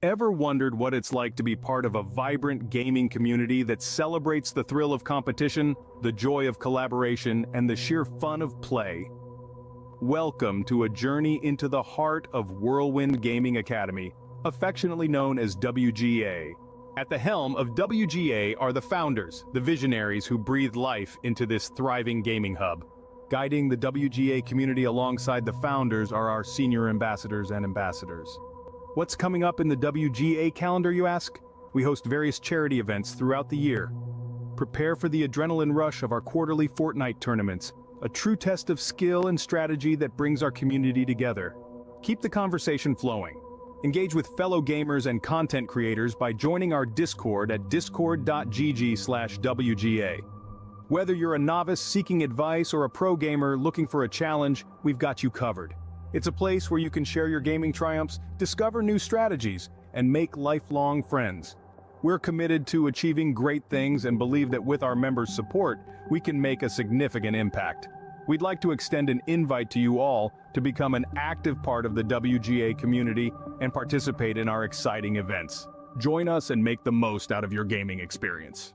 Ever wondered what it's like to be part of a vibrant gaming community that celebrates the thrill of competition, the joy of collaboration, and the sheer fun of play? Welcome to a journey into the heart of Whirlwind Gaming Academy, affectionately known as WGA. At the helm of WGA are the founders, the visionaries who breathe life into this thriving gaming hub. Guiding the WGA community alongside the founders are our senior ambassadors and ambassadors. What's coming up in the WGA calendar, you ask? We host various charity events throughout the year. Prepare for the adrenaline rush of our quarterly Fortnite tournaments, a true test of skill and strategy that brings our community together. Keep the conversation flowing. Engage with fellow gamers and content creators by joining our Discord at discord.gg/WGA. Whether you're a novice seeking advice or a pro gamer looking for a challenge, we've got you covered. It's a place where you can share your gaming triumphs, discover new strategies, and make lifelong friends. We're committed to achieving great things and believe that with our members' support, we can make a significant impact. We'd like to extend an invite to you all to become an active part of the WGA community and participate in our exciting events. Join us and make the most out of your gaming experience.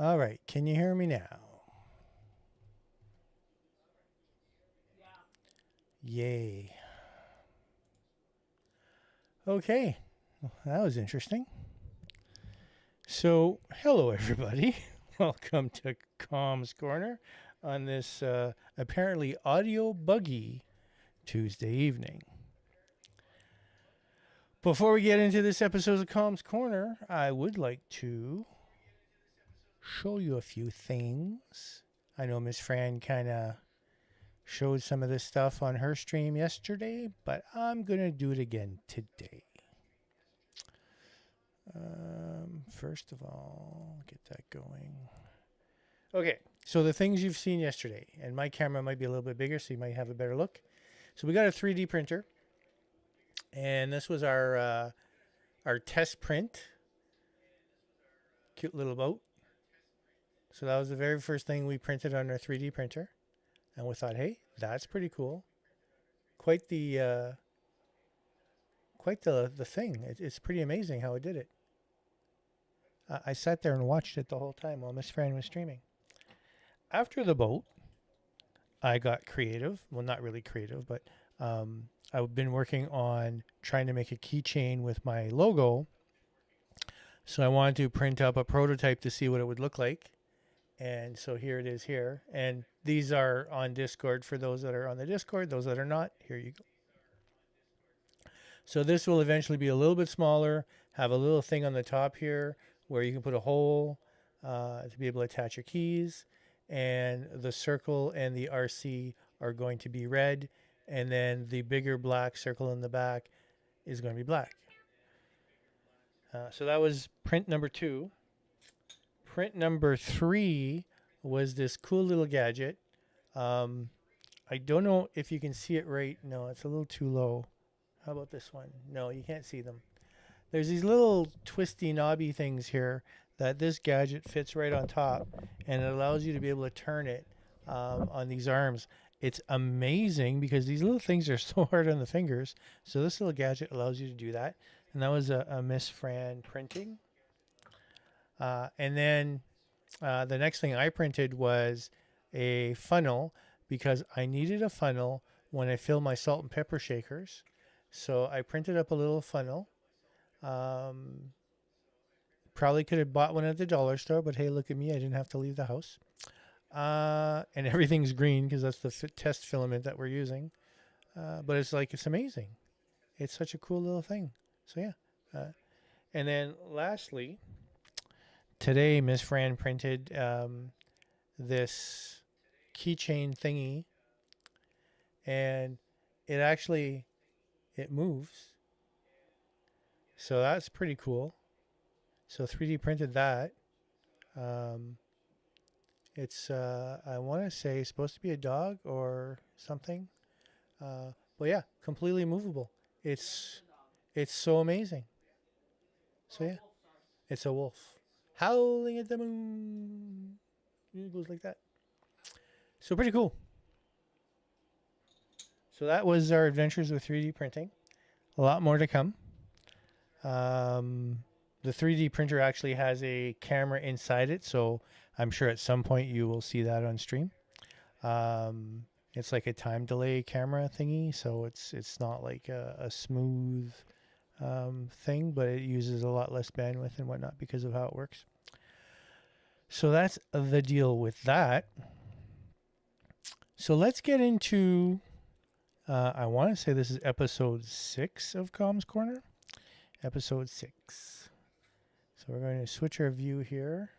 All right, can you hear me now? Yay. Okay, well, that was interesting. So, hello everybody. Welcome to Comms Corner on this apparently audio buggy Tuesday evening. Before we get into this episode of Comms Corner, I would like to show you a few things. I know Miss Fran kind of showed some of this stuff on her stream yesterday, but I'm going to do it again today. First of all, get that going. Okay, so the things you've seen yesterday, and my camera might be a little bit bigger, so you might have a better look. So we got a 3D printer, and this was our test print. Cute little boat. So that was the very first thing we printed on our 3D printer, and we thought, hey, that's pretty cool. Quite the thing. It's pretty amazing how it did it. I sat there and watched it the whole time while Miss Fran was streaming. After the boat, I got creative. Well, not really creative, but I've been working on trying to make a keychain with my logo. So I wanted to print up a prototype to see what it would look like. And so here it is here. And these are on Discord for those that are on the Discord. Those that are not, here you go. So this will eventually be a little bit smaller, have a little thing on the top here where you can put a hole to be able to attach your keys. And the circle and the RC are going to be red. And then the bigger black circle in the back is going to be black. So that was print number 2. Print number 3 was this cool little gadget. I don't know if you can see it right. No, it's a little too low. How about this one? No, you can't see them. There's these little twisty knobby things here that this gadget fits right on top, and it allows you to be able to turn it on these arms. It's amazing because these little things are so hard on the fingers. So this little gadget allows you to do that. And that was a Miss Fran printing. And then the next thing I printed was a funnel because I needed a funnel when I fill my salt and pepper shakers. So I printed up a little funnel. Probably could have bought one at the dollar store, but hey, look at me. I didn't have to leave the house. And everything's green because that's the test filament that we're using. But it's amazing. It's such a cool little thing. So yeah. And then lastly, today Miss Fran printed this keychain thingy, and it moves. So that's pretty cool. So 3D printed that. It's I want to say supposed to be a dog or something. But yeah, completely movable. It's so amazing. So yeah, it's a wolf howling at the moon. It goes like that. So pretty cool. So that was our adventures with 3D printing. A lot more to come. The 3D printer actually has a camera inside it, so I'm sure at some point you will see that on stream. It's like a time delay camera thingy, so it's not like a smooth thing, but it uses a lot less bandwidth and whatnot because of how it works. So that's the deal with that. So let's get into, I want to say this is episode 6 of Comms Corner. Episode 6. So we're going to switch our view here.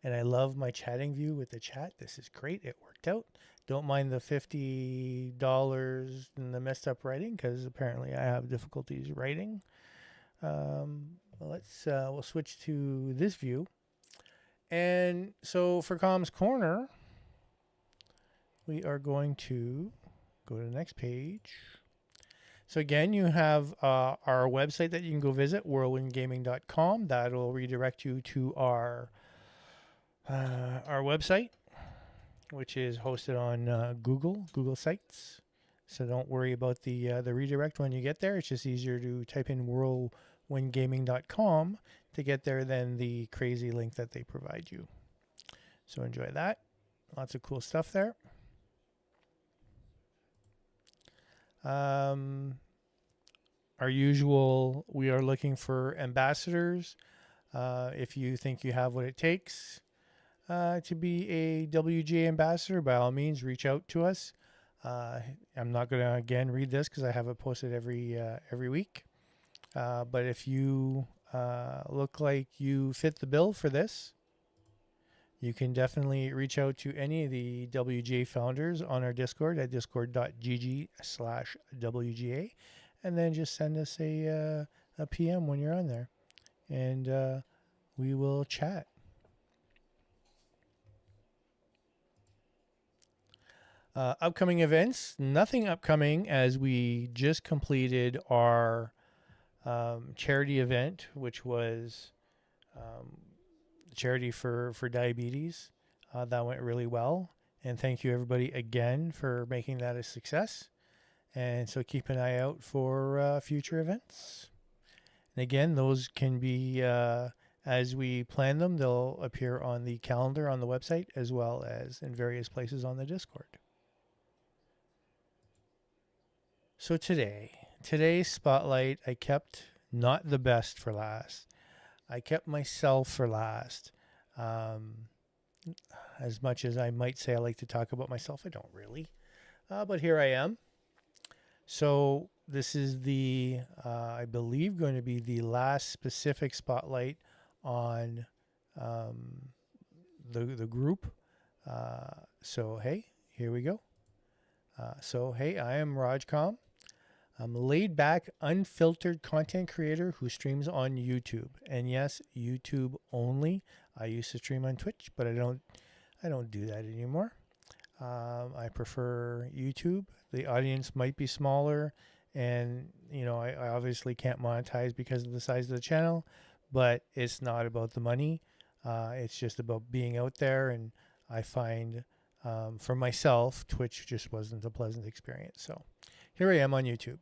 And I love my chatting view with the chat. This is great. It worked out. Don't mind the $50 and the messed up writing because apparently I have difficulties writing. We'll switch to this view. And so for Comms Corner, we are going to go to the next page. So again, you have our website that you can go visit, whirlwindgaming.com. That'll redirect you to our website, which is hosted on Google Sites. So don't worry about the redirect when you get there. It's just easier to type in whirlwindgaming.com to get there than the crazy link that they provide you. So enjoy that. Lots of cool stuff there. Our usual, we are looking for ambassadors. If you think you have what it takes to be a WGA ambassador, by all means, reach out to us. I'm not going to, again, read this because I have it posted every week. But if you look like you fit the bill for this, you can definitely reach out to any of the WGA founders on our Discord at discord.gg/WGA, and then just send us a PM when you're on there, and we will chat. Upcoming events, nothing upcoming, as we just completed our charity event, which was charity for diabetes. That went really well, and thank you everybody again for making that a success. And so keep an eye out for future events. And again, those can be, as we plan them, they'll appear on the calendar on the website as well as in various places on the Discord. So today's spotlight, I kept not the best for last. I kept myself for last. As much as I might say I like to talk about myself, I don't really. But here I am. So this is the, I believe, going to be the last specific spotlight on the group. So, hey, here we go. Hey, I am RogCom. I'm a laid-back, unfiltered content creator who streams on YouTube. And yes, YouTube only. I used to stream on Twitch, but I don't do that anymore. I prefer YouTube. The audience might be smaller, and I obviously can't monetize because of the size of the channel, but it's not about the money. It's just about being out there, and I find for myself, Twitch just wasn't a pleasant experience. So here I am on YouTube.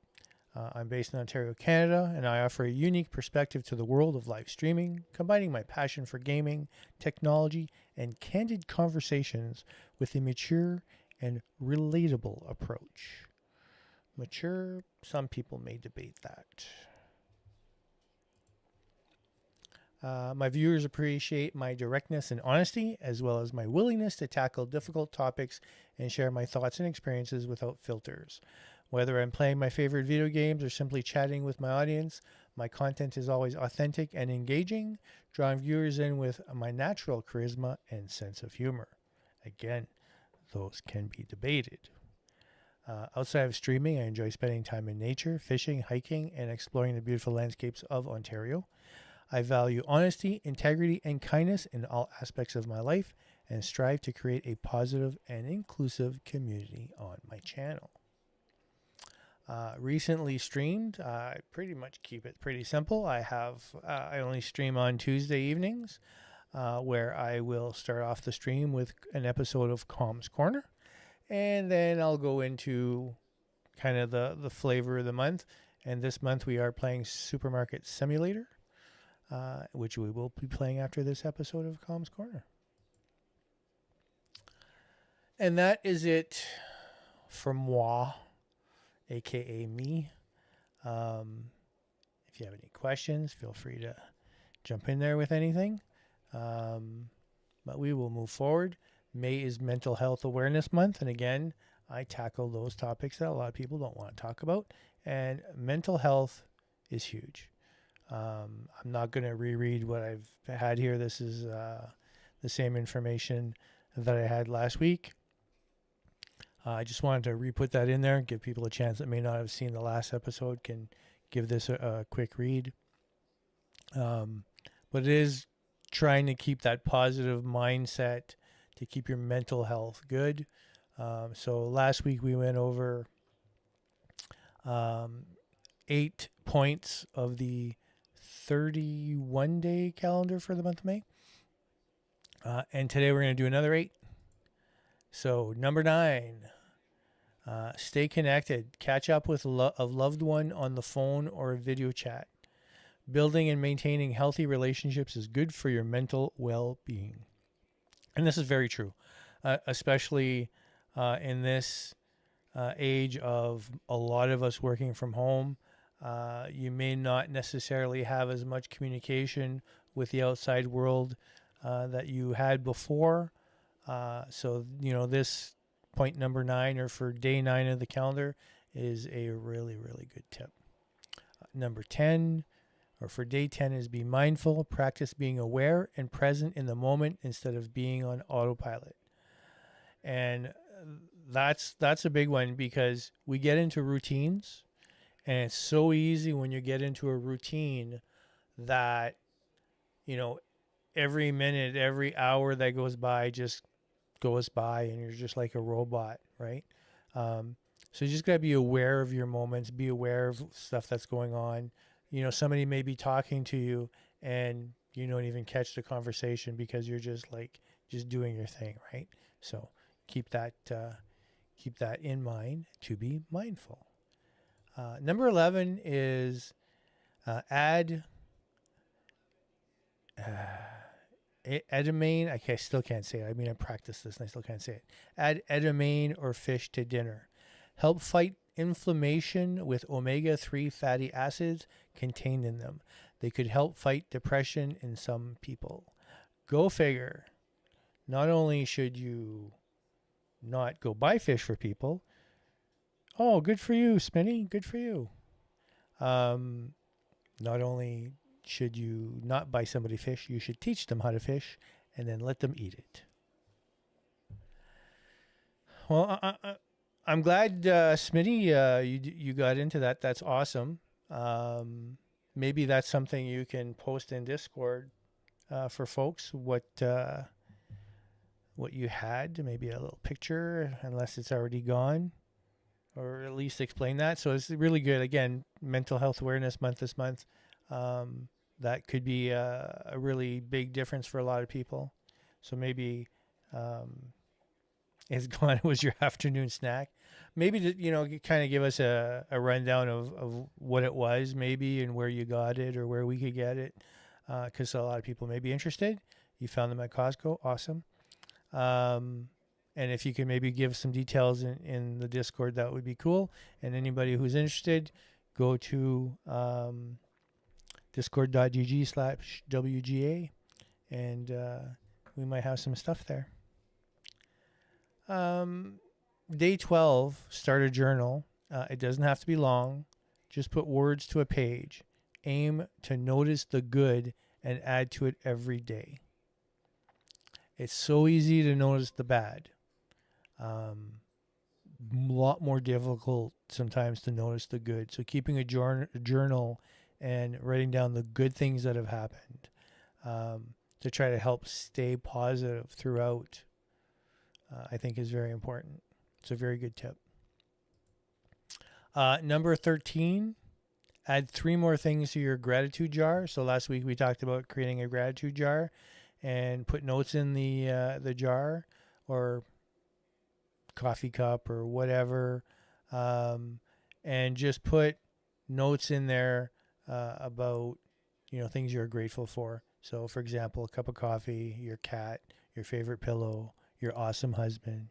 I'm based in Ontario, Canada, and I offer a unique perspective to the world of live streaming, combining my passion for gaming, technology, and candid conversations with a mature and relatable approach. Mature, some people may debate that. My viewers appreciate my directness and honesty, as well as my willingness to tackle difficult topics and share my thoughts and experiences without filters. Whether I'm playing my favorite video games or simply chatting with my audience, my content is always authentic and engaging, drawing viewers in with my natural charisma and sense of humor. Again, those can be debated. Outside of streaming, I enjoy spending time in nature, fishing, hiking, and exploring the beautiful landscapes of Ontario. I value honesty, integrity, and kindness in all aspects of my life and strive to create a positive and inclusive community on my channel. Recently streamed, I pretty much keep it pretty simple. I only stream on Tuesday evenings, where I will start off the stream with an episode of Com's Corner, and then I'll go into kind of the flavor of the month. And this month we are playing Supermarket Simulator, which we will be playing after this episode of Com's Corner. And that is it for moi, aka me. If you have any questions, feel free to jump in there with anything. But we will move forward. May is Mental Health Awareness Month, and again, I tackle those topics that a lot of people don't want to talk about, and mental health is huge. I'm not going to reread what I've had here. This is the same information that I had last week. I just wanted to re-put that in there, give people a chance that may not have seen the last episode can give this a quick read. But it is trying to keep that positive mindset to keep your mental health good. So last week we went over 8 points of the 31-day calendar for the month of May. And today we're going to do another 8. So number 9, stay connected. Catch up with a loved one on the phone or a video chat. Building and maintaining healthy relationships is good for your mental well-being. And this is very true, especially in this age of a lot of us working from home. You may not necessarily have as much communication with the outside world that you had before. So, this point number 9, or for day 9 of the calendar, is a really, really good tip. Number 10, or for day 10, is be mindful, practice being aware and present in the moment instead of being on autopilot. And that's a big one, because we get into routines, and it's so easy when you get into a routine that, every minute, every hour that goes by just goes by, and you're just like a robot, right? So you just got to be aware of your moments, be aware of stuff that's going on. Somebody may be talking to you and you don't even catch the conversation because you're just doing your thing, right? So keep that in mind, to be mindful. Number 11 is add edamame. I still can't say it. I mean, I practiced this and I still can't say it. Add edamame or fish to dinner. Help fight inflammation with omega-3 fatty acids contained in them. They could help fight depression in some people. Go figure. Not only should you not go buy fish for people. Oh, good for you, Smitty. Good for you. Not only should you not buy somebody fish, you should teach them how to fish and then let them eat it. Well, I'm glad, Smitty, you got into that. That's awesome. Maybe that's something you can post in Discord for folks. What you had, maybe a little picture, unless it's already gone, or at least explain that. So it's really good. Again, Mental Health Awareness Month this month. That could be a really big difference for a lot of people. So maybe it's gone was your afternoon snack. Maybe to, kind of give us a rundown of what it was, maybe, and where you got it or where we could get it, because a lot of people may be interested. You found them at Costco. Awesome. And if you can maybe give some details in the Discord, that would be cool. And anybody who's interested, go to discord.gg/WGA, and we might have some stuff there. Day 12, start a journal. It doesn't have to be long. Just put words to a page. Aim to notice the good and add to it every day. It's so easy to notice the bad. A lot more difficult sometimes to notice the good. So keeping a journal and writing down the good things that have happened to try to help stay positive throughout, I think is very important. It's a very good tip. Number 13, add 3 more things to your gratitude jar. So last week we talked about creating a gratitude jar and put notes in the jar, or coffee cup or whatever, and just put notes in there about things you're grateful for. So for example, a cup of coffee, your cat, your favorite pillow, your awesome husband,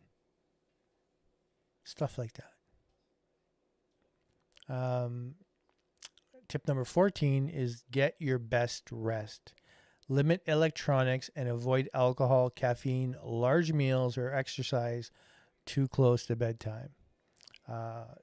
stuff like that. Tip number 14 is get your best rest. Limit electronics and avoid alcohol, caffeine, large meals, or exercise too close to bedtime.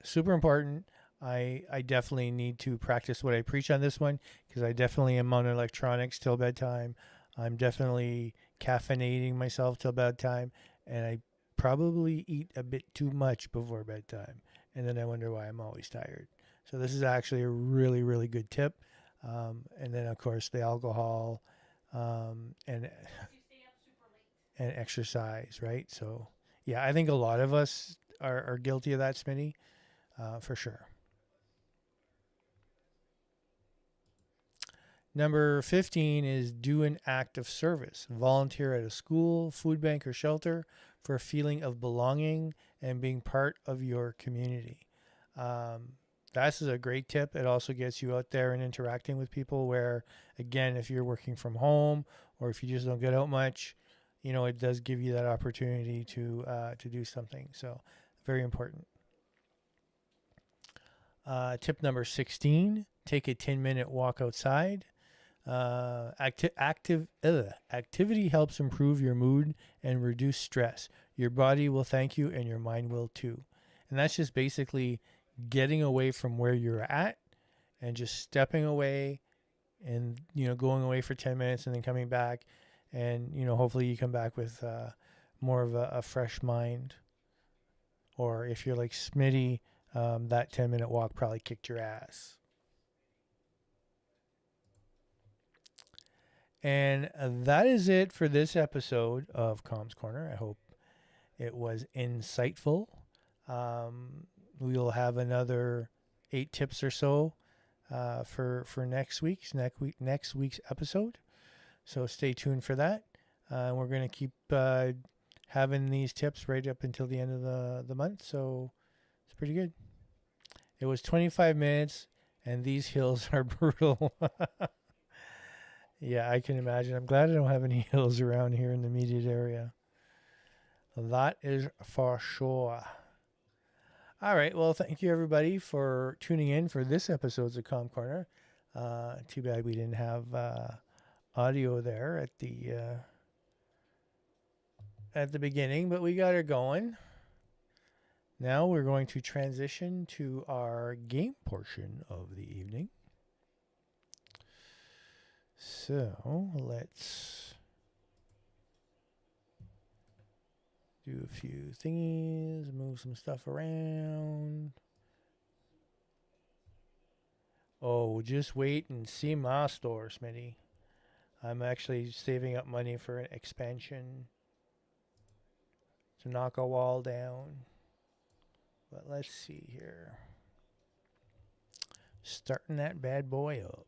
Super important. I definitely need to practice what I preach on this one, because I definitely am on electronics till bedtime. I'm definitely caffeinating myself till bedtime, and I probably eat a bit too much before bedtime, and then I wonder why I'm always tired. So this is actually a really, really good tip. And then of course the alcohol and exercise, right? So yeah, I think a lot of us are guilty of that, Smitty, for sure. Number 15 is do an act of service. Volunteer at a school, food bank, or shelter for a feeling of belonging and being part of your community. That's a great tip. It also gets you out there and interacting with people, where, again, if you're working from home or if you just don't get out much, it does give you that opportunity to do something. So very important. Tip number 16, take a 10-minute walk outside. Activity helps improve your mood and reduce stress. Your body will thank you and your mind will too. And that's just basically getting away from where you're at and just stepping away and, going away for 10 minutes and then coming back. And, hopefully you come back with more of a fresh mind. Or if you're like Smitty, that 10-minute walk probably kicked your ass. And that is it for this episode of Com's Corner. I hope it was insightful. We'll have another 8 tips or so for next week's episode. So stay tuned for that. We're going to keep having these tips right up until the end of the month. So it's pretty good. It was 25 minutes, and these hills are brutal. Yeah, I can imagine. I'm glad I don't have any hills around here in the immediate area. That is for sure. All right. Well, thank you, everybody, for tuning in for this episode of Com Corner. Too bad we didn't have audio there at the beginning, but we got her going. Now we're going to transition to our game portion of the evening. So let's do a few thingies, move some stuff around. Oh, just wait and see my store, Smitty. I'm actually saving up money for an expansion to knock a wall down. But let's see here. Starting that bad boy up.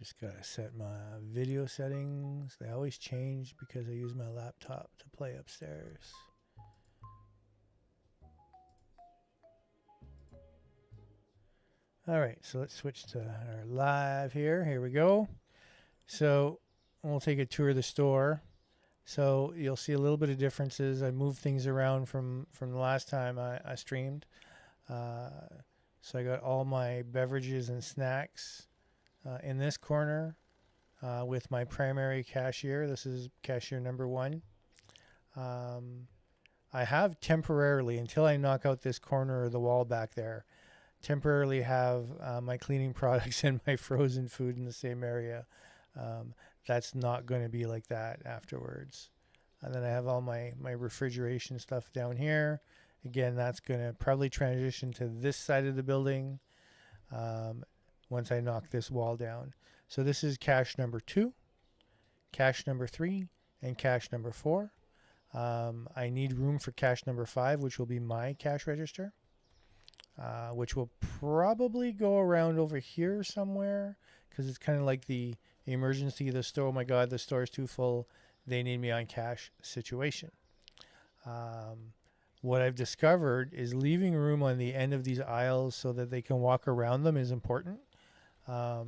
Just gotta set my video settings. They always change because I use my laptop to play upstairs. All right, so let's switch to our live here. Here we go. So we'll take a tour of the store. So you'll see a little bit of differences. I moved things around from the last time I streamed. So I got all my beverages and snacks in this corner with my primary cashier. This is cashier number 1. I have temporarily, until I knock out this corner of the wall back there, temporarily have my cleaning products and my frozen food in the same area. That's not going to be like that afterwards. And then I have all my refrigeration stuff down here. Again, that's going to probably transition to this side of the building once I knock this wall down. So this is cache number 2, cache number 3, and cache number 4. I need room for cache number 5, which will be my cash register, which will probably go around over here somewhere because it's kind of like the emergency of the store. Oh my God, the store is too full. They need me on cash situation. What I've discovered is leaving room on the end of these aisles so that they can walk around them is important.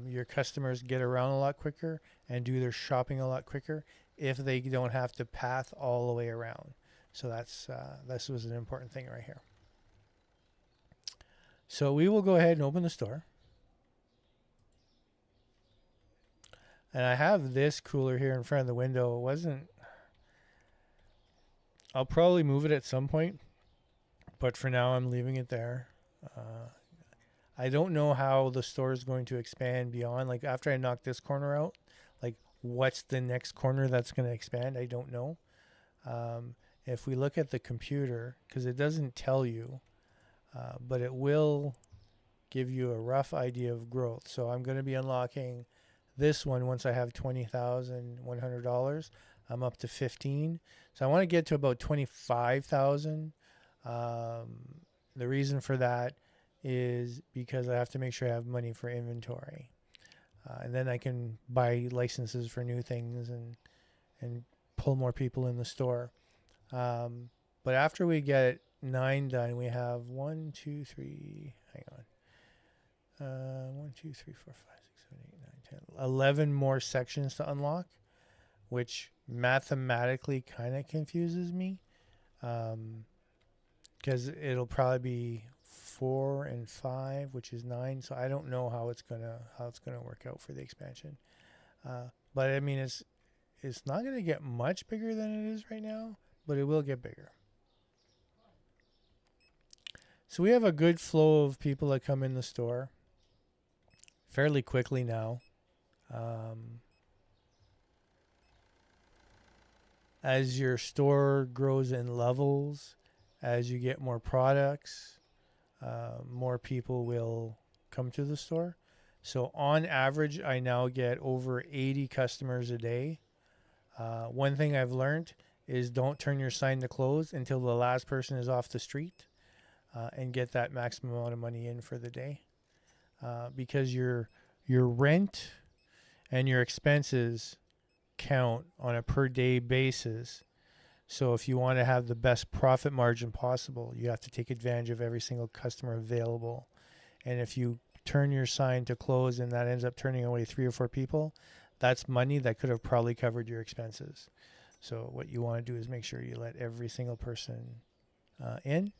Your customers get around a lot quicker and do their shopping a lot quicker if they don't have to path all the way around. So this was an important thing right here. So we will go ahead and open the store. And I have this cooler here in front of the window. I'll probably move it at some point, but for now I'm leaving it there. I don't know how the store is going to expand beyond. Like after I knock this corner out, like what's the next corner that's going to expand? I don't know. If we look at the computer, because it doesn't tell you, but it will give you a rough idea of growth. So I'm going to be unlocking this one once I have $20,100. I'm up to 15. So I want to get to about 25,000. The reason for that is because I have to make sure I have money for inventory. And then I can buy licenses for new things and pull more people in the store. But after we get 9 done, we have 1, 2, 3. Hang on. 1, 2, 3, 4, 5, 6, 7, 8, 9, 10, 11 more sections to unlock, which mathematically kind of confuses me, because it'll probably be 4 and 5, which is 9. So I don't know how it's gonna work out for the expansion. But I mean, it's not gonna get much bigger than it is right now, but it will get bigger. So we have a good flow of people that come in the store fairly quickly now. As your store grows in levels, as you get more products, more people will come to the store. So on average, I now get over 80 customers a day. One thing I've learned is don't turn your sign to close until the last person is off the street, and get that maximum amount of money in for the day. Because your rent and your expenses count on a per day basis. So if you want to have the best profit margin possible, you have to take advantage of every single customer available. And if you turn your sign to close and that ends up turning away 3 or 4 people, that's money that could have probably covered your expenses. So what you want to do is make sure you let every single person in.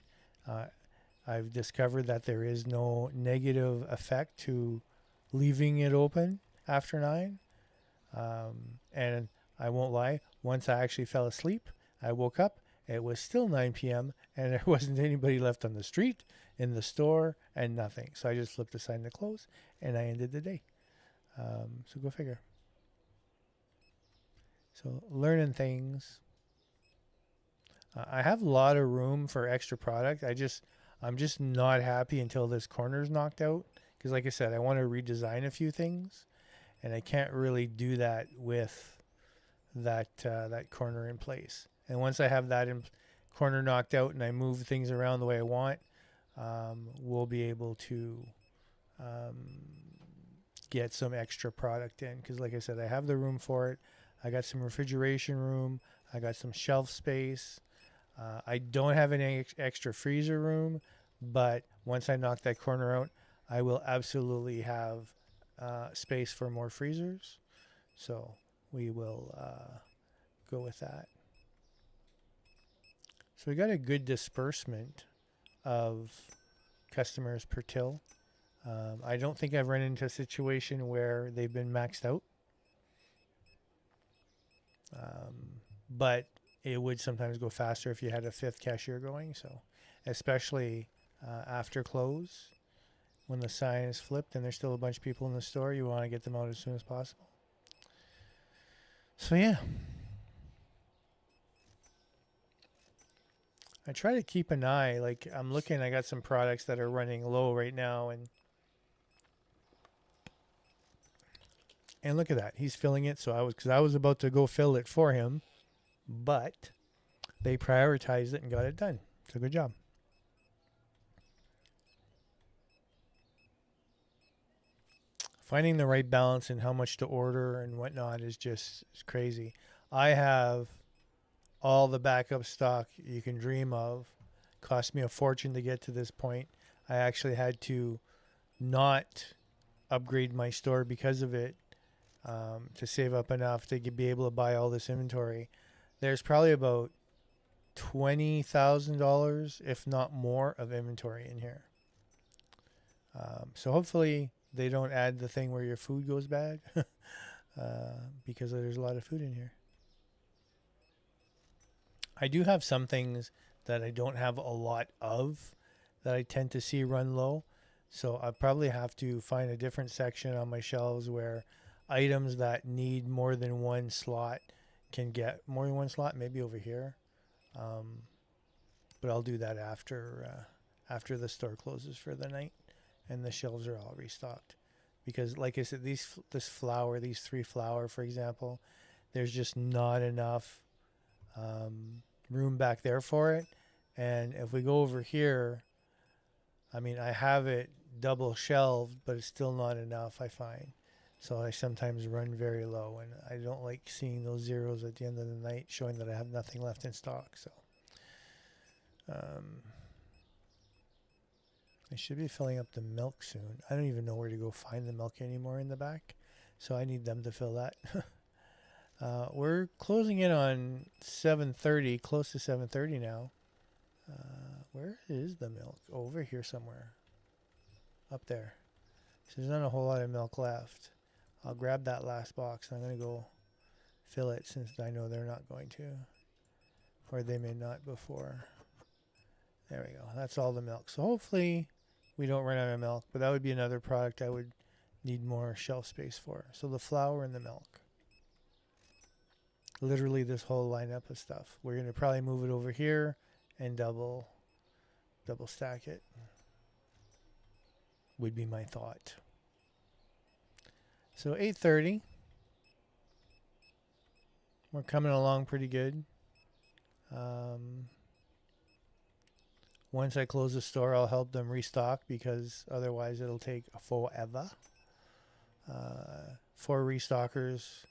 I've discovered that there is no negative effect to leaving it open after 9. And I won't lie, once I actually fell asleep, I woke up, it was still 9 p.m. and there wasn't anybody left on the street, in the store, and nothing. So I just flipped the sign to close and I ended the day. So go figure. So learning things. I have a lot of room for extra product. I'm just not happy until this corner's knocked out. Because like I said, I want to redesign a few things. And I can't really do that with that corner in place. And once I have that corner knocked out and I move things around the way I want, we'll be able to get some extra product in. Because like I said, I have the room for it. I got some refrigeration room. I got some shelf space. I don't have any extra freezer room, but once I knock that corner out, I will absolutely have space for more freezers. So we will go with that. So we got a good disbursement of customers per till. I don't think I've run into a situation where they've been maxed out. But it would sometimes go faster if you had a 5th cashier going. So especially after close, when the sign is flipped and there's still a bunch of people in the store, you want to get them out as soon as possible. So yeah. I try to keep an eye. Like I'm looking, I got some products that are running low right now, and look at that. He's filling it. So I was about to go fill it for him, but they prioritized it and got it done. So good job. Finding the right balance and how much to order and whatnot is crazy. I have all the backup stock you can dream of. Cost me a fortune to get to this point. I actually had to not upgrade my store because of it, to save up enough to be able to buy all this inventory. There's probably about $20,000, if not more, of inventory in here. So hopefully they don't add the thing where your food goes bad, because there's a lot of food in here. I do have some things that I don't have a lot of that I tend to see run low. So I probably have to find a different section on my shelves where items that need more than one slot can get more than one slot, maybe over here. But I'll do that after the store closes for the night and the shelves are all restocked. Because like I said, these 3 flour, for example, there's just not enough room back there for it. And if we go over here, I mean, I have it double shelved, but it's still not enough, I find. So I sometimes run very low, and I don't like seeing those zeros at the end of the night showing that I have nothing left in stock. So I should be filling up the milk soon. I don't even know where to go find the milk anymore in the back, so I need them to fill that. We're closing in on 7:30, close to 7:30 now. Where is the milk? Over here somewhere. Up there. So there's not a whole lot of milk left. I'll grab that last box and I'm going to go fill it since I know they're not going to. Or they may not before. There we go. That's all the milk. So hopefully we don't run out of milk, but that would be another product I would need more shelf space for. So the flour and the milk. Literally this whole lineup of stuff. We're going to probably move it over here and double stack it. Would be my thought. So 8:30. We're coming along pretty good. Once I close the store, I'll help them restock because otherwise it'll take forever. 4 restockers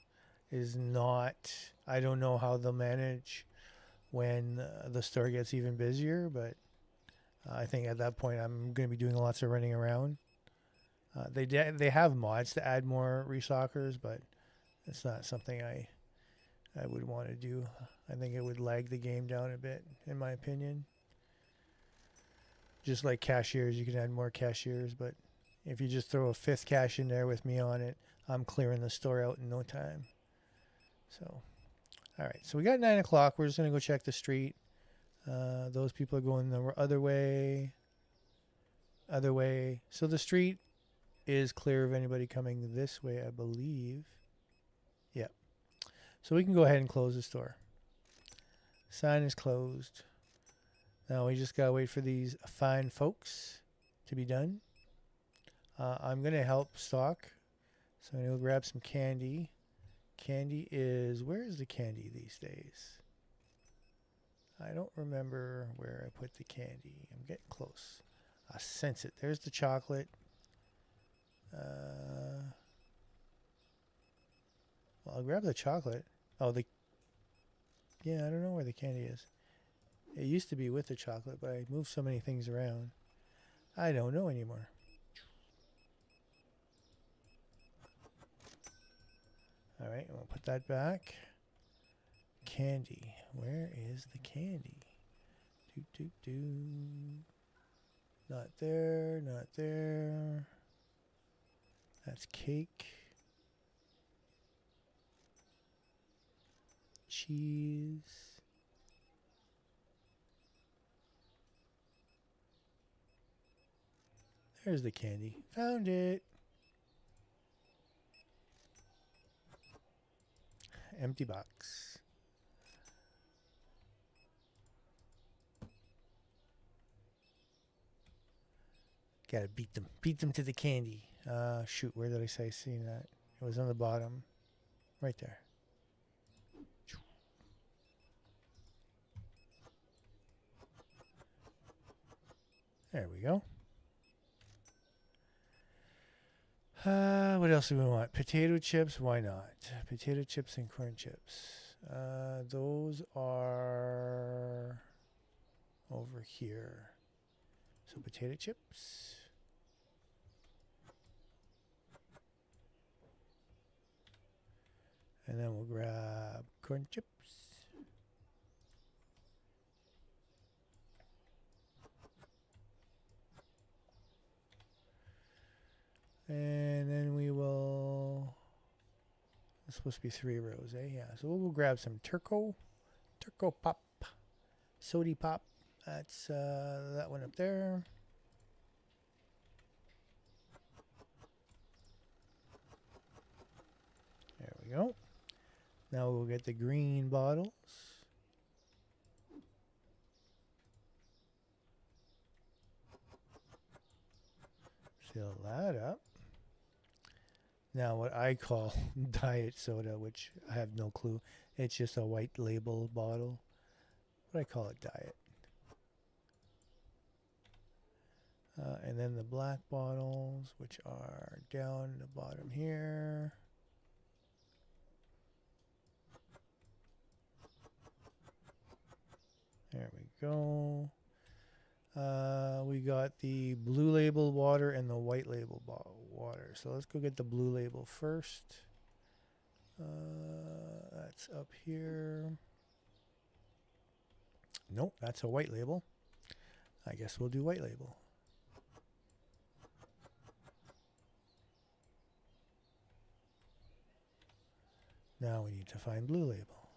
is not, I don't know how they'll manage when the store gets even busier, but I think at that point I'm going to be doing lots of running around. They have mods to add more restockers, but it's not something I would want to do. I think it would lag the game down a bit, in my opinion. Just like cashiers, you can add more cashiers, but if you just throw a 5th cash in there with me on it, I'm clearing the store out in no time. So, all right. So we got 9 o'clock. We're just going to go check the street. Those people are going the other way. Other way. So the street is clear of anybody coming this way, I believe. Yep. So we can go ahead and close the store. Sign is closed. Now we just got to wait for these fine folks to be done. I'm going to help stock. So I'm going to go grab some candy. Candy is, where is the candy these days? I don't remember where I put the candy. I'm getting close. I sense it. There's the chocolate. Well, I'll grab the chocolate. Oh, yeah, I don't know where the candy is. It used to be with the chocolate, but I moved so many things around. I don't know anymore. All right, we'll put that back. Candy. Where is the candy? Not there, not there. That's cake. Cheese. There's the candy. Found it. Empty box. Gotta beat them. Beat them to the candy. Shoot, where did I say seeing that? It was on the bottom. Right there. There we go. What else do we want? Potato chips, why not? Potato chips and corn chips. Those are over here. So potato chips. And then we'll grab corn chips. And then we will, it's supposed to be 3 rows, eh? Yeah, so we'll grab some Turco Pop, Sody Pop. That's that one up there. There we go. Now we'll get the green bottles. Fill that up. Now what I call diet soda, which I have no clue. It's just a white label bottle. But I call it diet. And then the black bottles, which are down the bottom here. There we go. We got the blue label water and the white label water. So let's go get the blue label first. That's up here. Nope, that's a white label. I guess we'll do white label. Now we need to find blue label.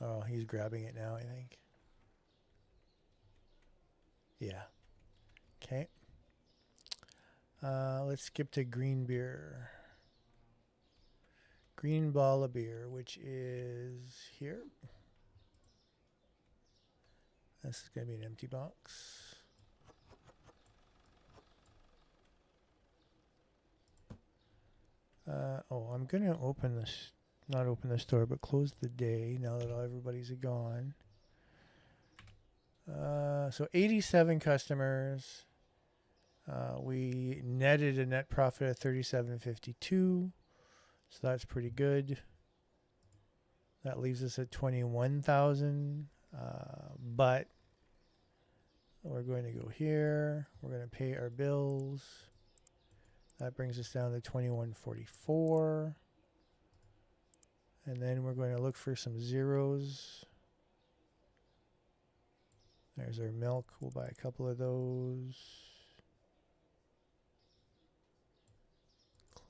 Oh, he's grabbing it now, I think. Yeah. Okay. Let's skip to green beer. Green ball of beer, which is here. This is going to be an empty box. I'm going to open this, not open the store, but close the day now that everybody's gone. So 87 customers. We netted a net profit of $37.52. So that's pretty good. That leaves us at 21,000. But we're going to go here. We're going to pay our bills. That brings us down to 2144. And then we're going to look for some zeros. There's our milk. We'll buy a couple of those.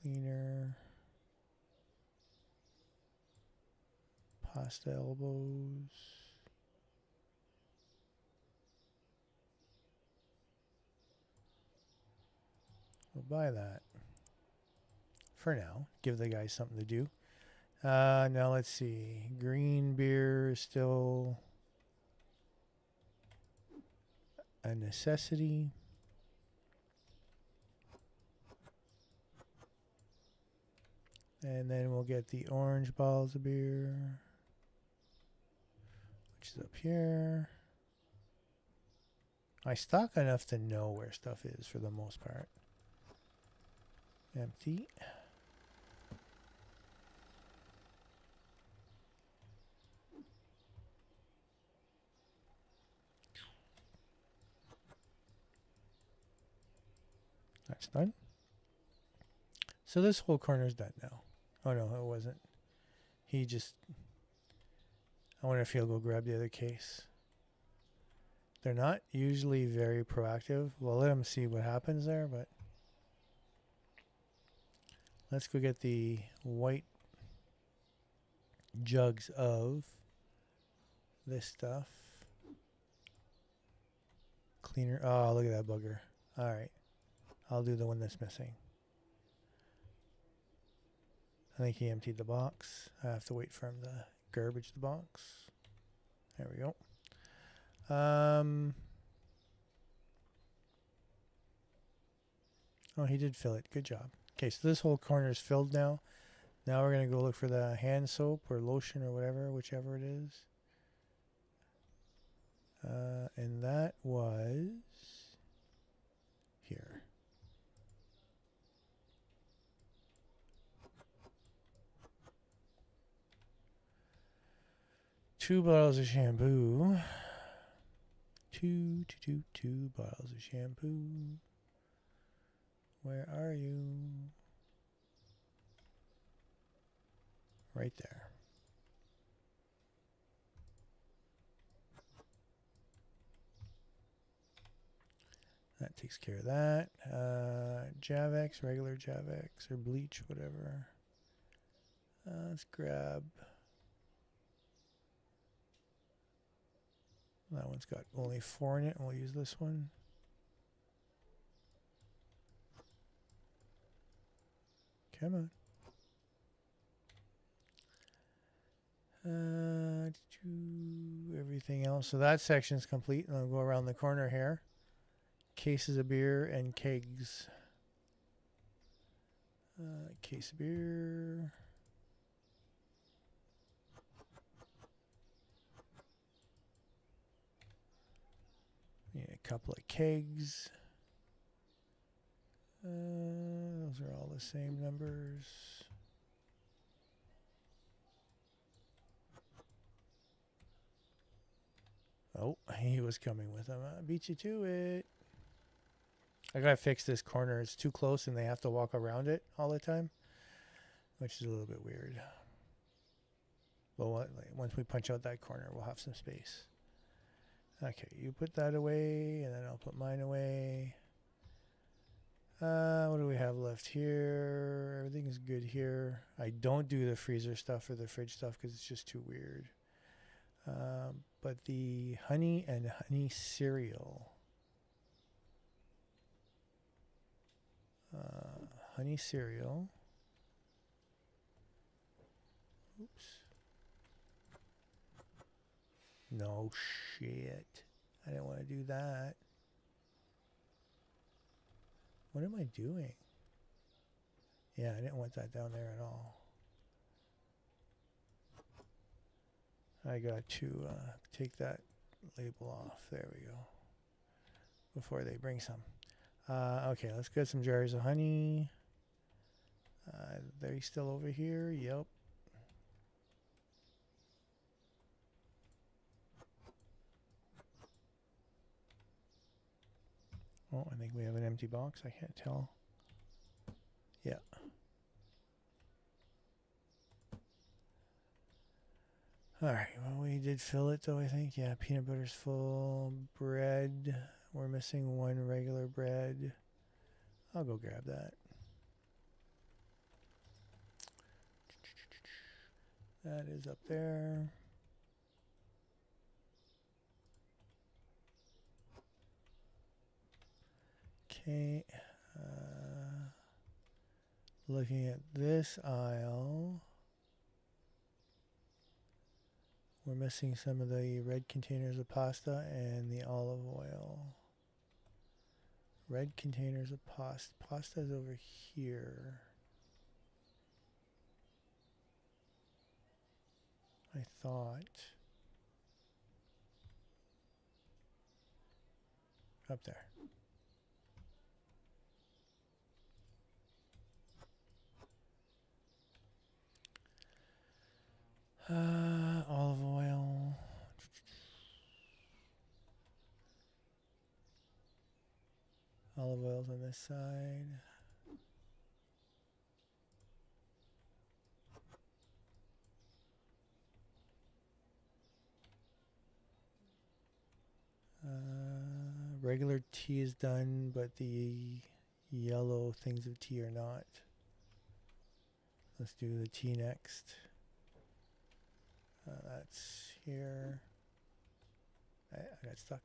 Cleaner. Pasta elbows. We'll buy that. For now. Give the guys something to do. Now let's see. Green beer is still a necessity. And then we'll get the orange bottles of beer, which is up here. I stock enough to know where stuff is for the most part. Empty. That's done. So this whole corner's done now. Oh no, it wasn't. He just... I wonder if he'll go grab the other case. They're not usually very proactive. We'll let him see what happens there, but... Let's go get the white jugs of this stuff. Cleaner. Oh, look at that bugger. Alright. I'll do the one that's missing. I think he emptied the box. I have to wait for him to garbage the box. There we go. Oh, he did fill it. Good job. Okay, so this whole corner is filled now. Now we're going to go look for the hand soap or lotion or whatever, whichever it is. And that was here. Two bottles of shampoo. Two bottles of shampoo. Where are you? Right there. That takes care of that. Javex, regular Javex or bleach, whatever. Let's grab. That one's got only 4 in it, and we'll use this one. Come on. Everything else. So that section's complete, and I'll go around the corner here. Cases of beer and kegs. Case of beer. Yeah, couple of kegs. Those are all the same numbers. Oh, he was coming with them. I beat you to it. I gotta fix this corner. It's too close and they have to walk around it all the time, which is a little bit weird. But once we punch out that corner, we'll have some space. Okay, you put that away, and then I'll put mine away. What do we have left here? Everything's good here. I don't do the freezer stuff or the fridge stuff because it's just too weird. But the honey and honey cereal. Honey cereal. Oops. No shit. I didn't want to do that. What am I doing? Yeah, I didn't want that down there at all. I got to take that label off. There we go. Before they bring some. Okay, let's get some jars of honey. They're still over here. Yep. Oh, I think we have an empty box. I can't tell. Yeah. Alright, well, we did fill it though, I think. Yeah, peanut butter's full. Bread. We're missing one regular bread. I'll go grab that. That is up there. Okay. Looking at this aisle. We're missing some of the red containers of pasta and the olive oil. Red containers of pasta. Pasta's over here. I thought. Up there. Olive oil. Olive oil's on this side. Regular tea is done, but the yellow things of tea are not. Let's do the tea next. That's here. I got stuck.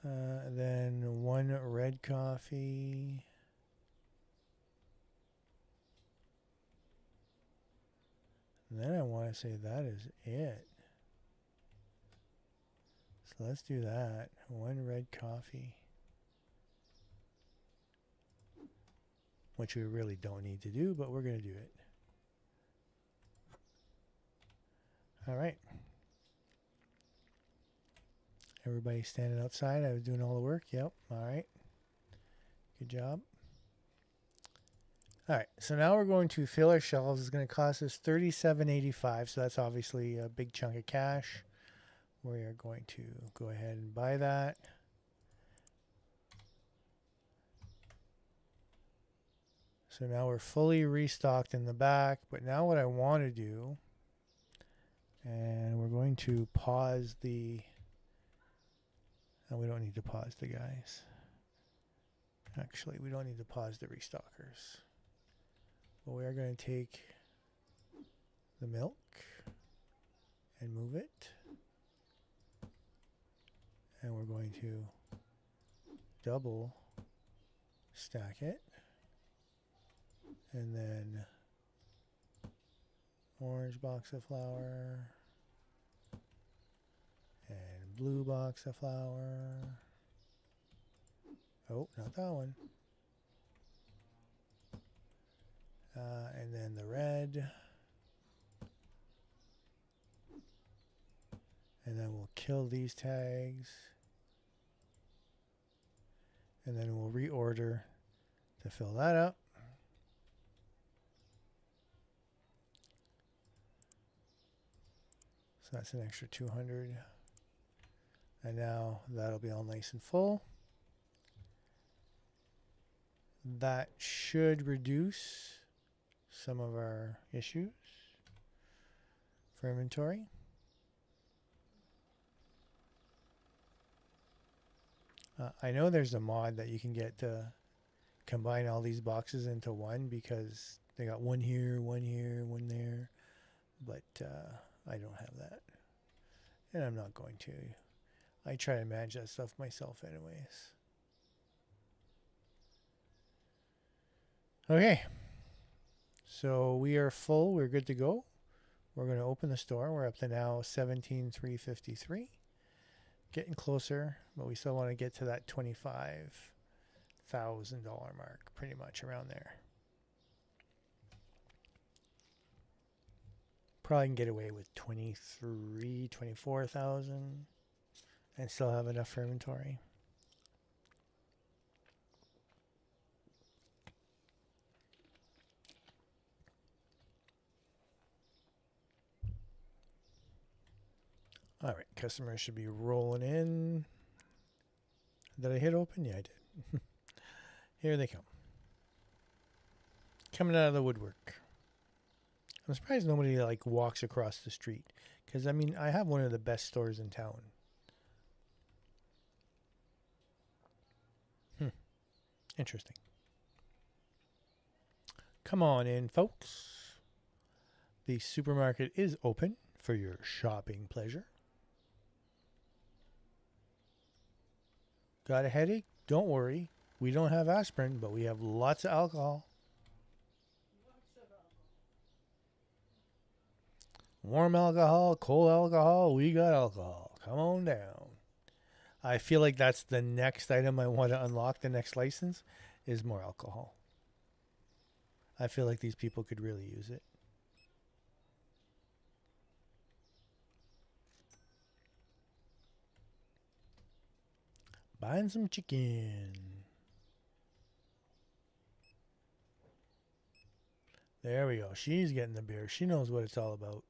Then one red coffee. And then I want to say that is it. So let's do that. One red coffee. Which we really don't need to do, but we're going to do it. All right. Everybody standing outside. I was doing all the work. Yep. All right. Good job. All right. So now we're going to fill our shelves. It's going to cost us $37.85. So that's obviously a big chunk of cash. We are going to go ahead and buy that. So now we're fully restocked in the back. But now what I want to do, and we're going to pause the... we don't need to pause the guys. Actually, we don't need to pause the restockers. But we are going to take the milk and move it. And we're going to double stack it. And then orange box of flour. And blue box of flour. Oh, not that one. And then the red. And then we'll kill these tags. And then we'll reorder to fill that up. So that's an extra 200. And now that'll be all nice and full. That should reduce some of our issues for inventory. I know there's a mod that you can get to combine all these boxes into one, because they got one here, one there. But I don't have that. And I'm not going to. I try to manage that stuff myself anyways. Okay. So we are full. We're good to go. We're going to open the store. We're up to now 17,353. Getting closer, but we still want to get to that $25,000 mark, pretty much around there. Probably can get away with 23, 24,000 and still have enough for inventory. All right, customers should be rolling in. Did I hit open? Yeah, I did. Here they come. Coming out of the woodwork. I'm surprised nobody like walks across the street, because I mean, I have one of the best stores in town. Interesting. Come on in, folks. The supermarket is open for your shopping pleasure. Got a headache? Don't worry. We don't have aspirin, but we have lots of alcohol. Warm alcohol, cold alcohol, we got alcohol. Come on down. I feel like that's the next item I want to unlock, the next license, is more alcohol. I feel like these people could really use it. Buying some chicken. There we go. She's getting the beer. She knows what it's all about.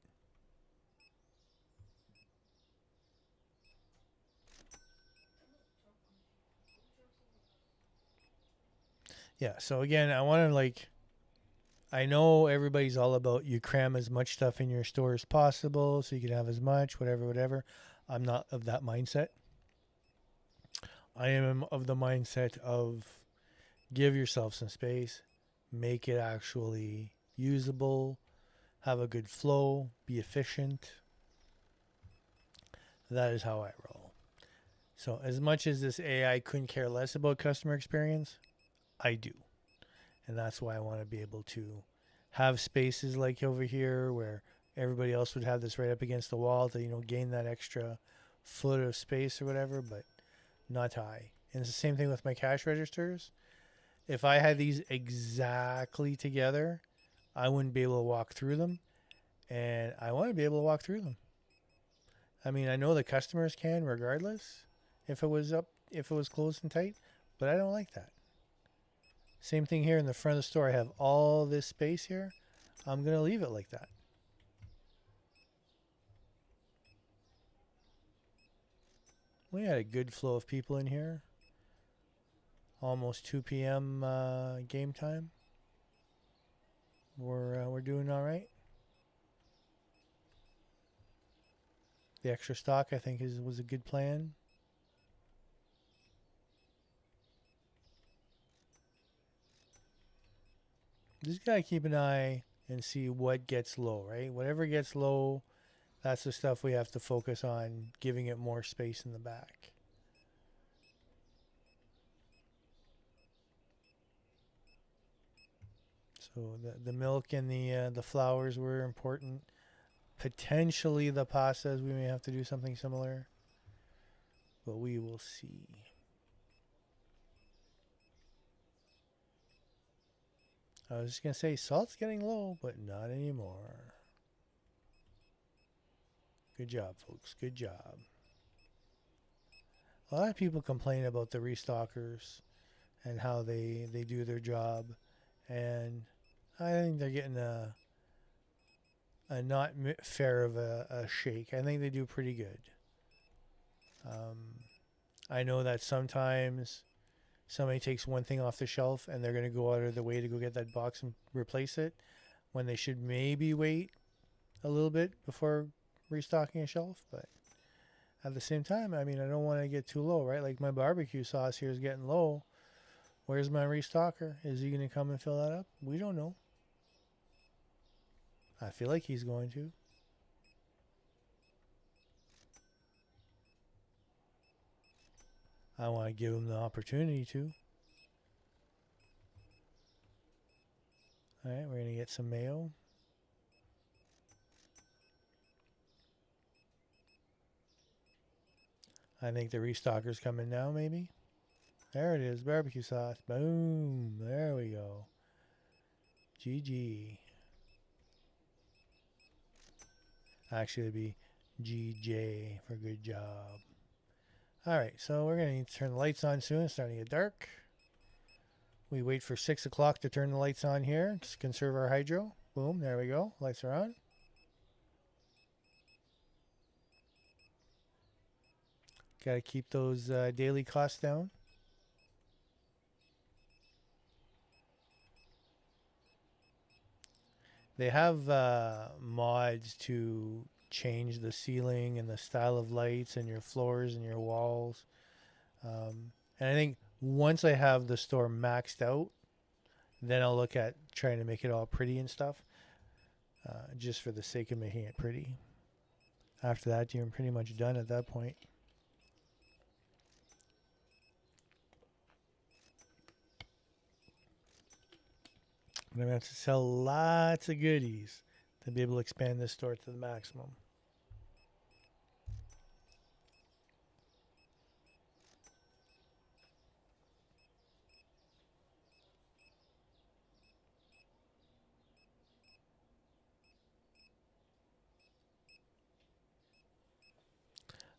Yeah, so again, I want to I know everybody's all about you cram as much stuff in your store as possible so you can have as much, whatever. I'm not of that mindset. I am of the mindset of give yourself some space, make it actually usable, have a good flow, be efficient. That is how I roll. So as much as this AI couldn't care less about customer experience, I do. And that's why I want to be able to have spaces like over here where everybody else would have this right up against the wall to, gain that extra foot of space or whatever, but not high. And it's the same thing with my cash registers. If I had these exactly together, I wouldn't be able to walk through them. And I want to be able to walk through them. I mean, I know the customers can regardless if it was closed and tight, but I don't like that. Same thing here in the front of the store. I have all this space here. I'm going to leave it like that. We had a good flow of people in here. Almost 2 p.m. Game time. We're doing all right. The extra stock, I think, was a good plan. Just gotta keep an eye and see what gets low, right? Whatever gets low, that's the stuff we have to focus on, giving it more space in the back. So the milk and the flowers were important. Potentially the pastas, we may have to do something similar, but we will see. I was just going to say salt's getting low, but not anymore. Good job, folks. Good job. A lot of people complain about the restockers and how they do their job, and I think they're getting a not fair of a shake. I think they do pretty good. I know that sometimes somebody takes one thing off the shelf and they're going to go out of the way to go get that box and replace it when they should maybe wait a little bit before restocking a shelf. But at the same time, I mean, I don't want to get too low, right? Like my barbecue sauce here is getting low. Where's my restocker? Is he going to come and fill that up? We don't know. I feel like he's going to. I want to give him the opportunity to. All right, we're going to get some mayo. I think the restocker's coming now, maybe. There it is, barbecue sauce. Boom. There we go. GG. Actually, it'd be GJ for good job. All right, so we're going to need to turn the lights on soon. It's starting to get dark. We wait for 6 o'clock to turn the lights on here. Conserve our hydro. Boom, there we go. Lights are on. Got to keep those daily costs down. They have mods to change the ceiling and the style of lights and your floors and your walls. And I think once I have the store maxed out, then I'll look at trying to make it all pretty and stuff, just for the sake of making it pretty. After that, you're pretty much done at that point. I'm going to have to sell lots of goodies to be able to expand this store to the maximum.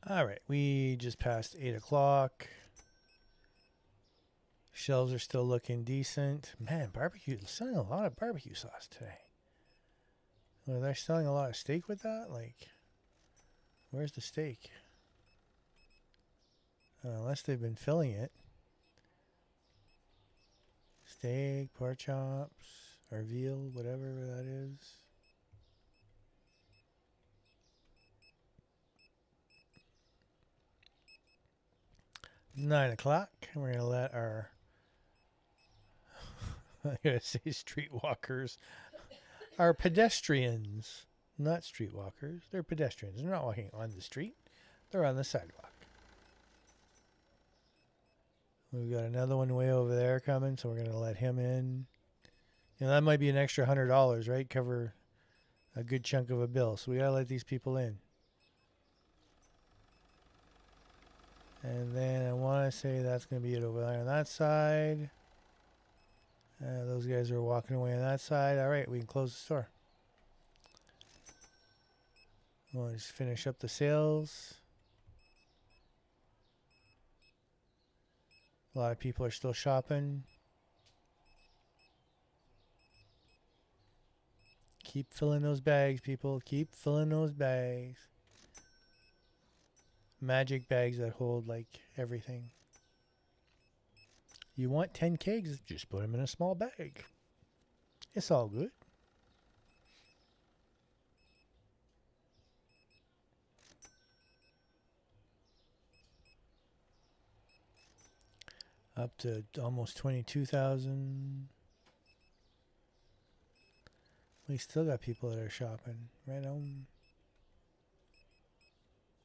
All right, we just passed 8 o'clock. Shelves are still looking decent. Man, barbecue, selling a lot of barbecue sauce today. Well, they're selling a lot of steak with that? Like, where's the steak? Unless they've been filling it. Steak, pork chops, or veal, whatever that is. $9 o'clock. And we're going to let our, I'm going to say streetwalkers, our pedestrians, not streetwalkers. They're pedestrians. They're not walking on the street. They're on the sidewalk. We've got another one way over there coming, so we're going to let him in. You know, that might be an extra $100, right? Cover a good chunk of a bill. So we got to let these people in. And then I want to say that's going to be it over there on that side. Those guys are walking away on that side. All right, we can close the store. We'll just finish up the sales. A lot of people are still shopping. Keep filling those bags, people. Keep filling those bags. Magic bags that hold like everything. You want 10 kegs? Just put them in a small bag. It's all good. Up to almost 22,000. We still got people that are shopping. Right on.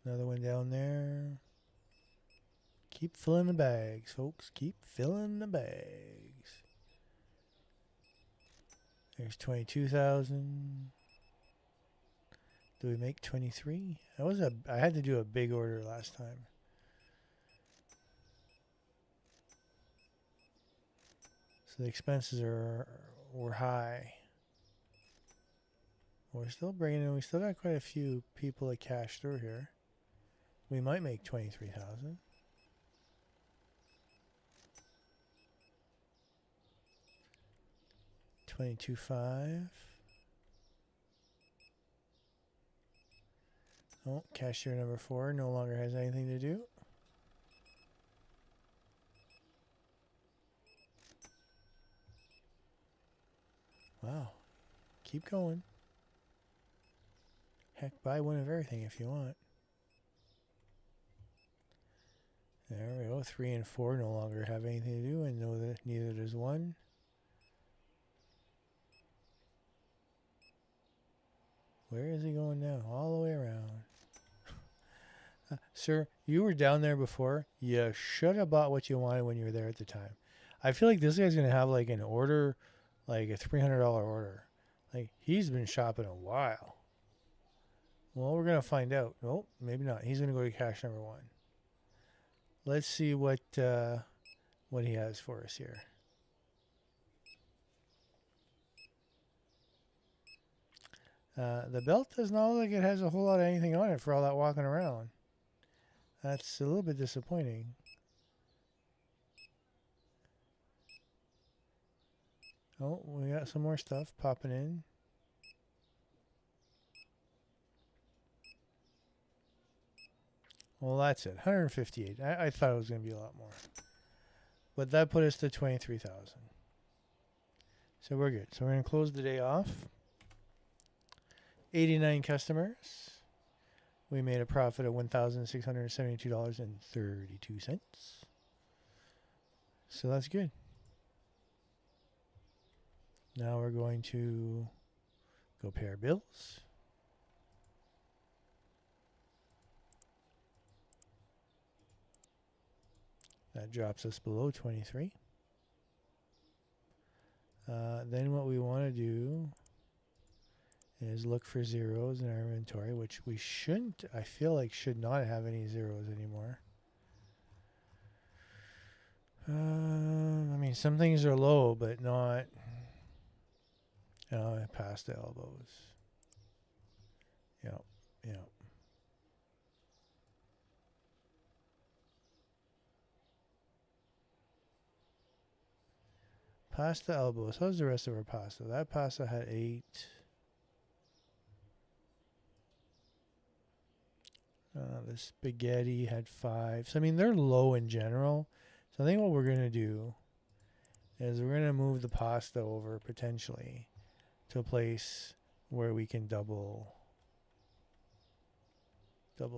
Another one down there. Keep filling the bags, folks. Keep filling the bags. There's 22,000. Do we make 23? I had to do a big order last time. So the expenses were high. We're still bringing in. We still got quite a few people to cash through here. We might make 23,000. $22,500. Oh, cashier number 4 no longer has anything to do. Wow. Keep going. Heck, buy one of everything if you want. There we go. 3 and 4 no longer have anything to do, and know that neither does 1. Where is he going now? All the way around. Sir, you were down there before. You should have bought what you wanted when you were there at the time. I feel like this guy's going to have like an order, like a $300 order. Like, he's been shopping a while. Well, we're going to find out. Nope, maybe not. He's going to go to cash number 1. Let's see what he has for us here. The belt does not look like it has a whole lot of anything on it for all that walking around. That's a little bit disappointing. Oh, we got some more stuff popping in. Well, that's it. 158. I thought it was going to be a lot more. But that put us to 23,000. So we're good. So we're going to close the day off. 89 customers. We made a profit of $1,672.32. So that's good. Now we're going to go pay our bills. That drops us below 23. Then what we want to do is look for zeros in our inventory, which we shouldn't, I feel like should not have any zeros anymore. I mean, some things are low, but not past the elbows. Yep, yep. Pasta elbows. How's the rest of our pasta? That pasta had 8. The spaghetti had 5. So, I mean, they're low in general. So, I think what we're going to do is we're going to move the pasta over potentially to a place where we can double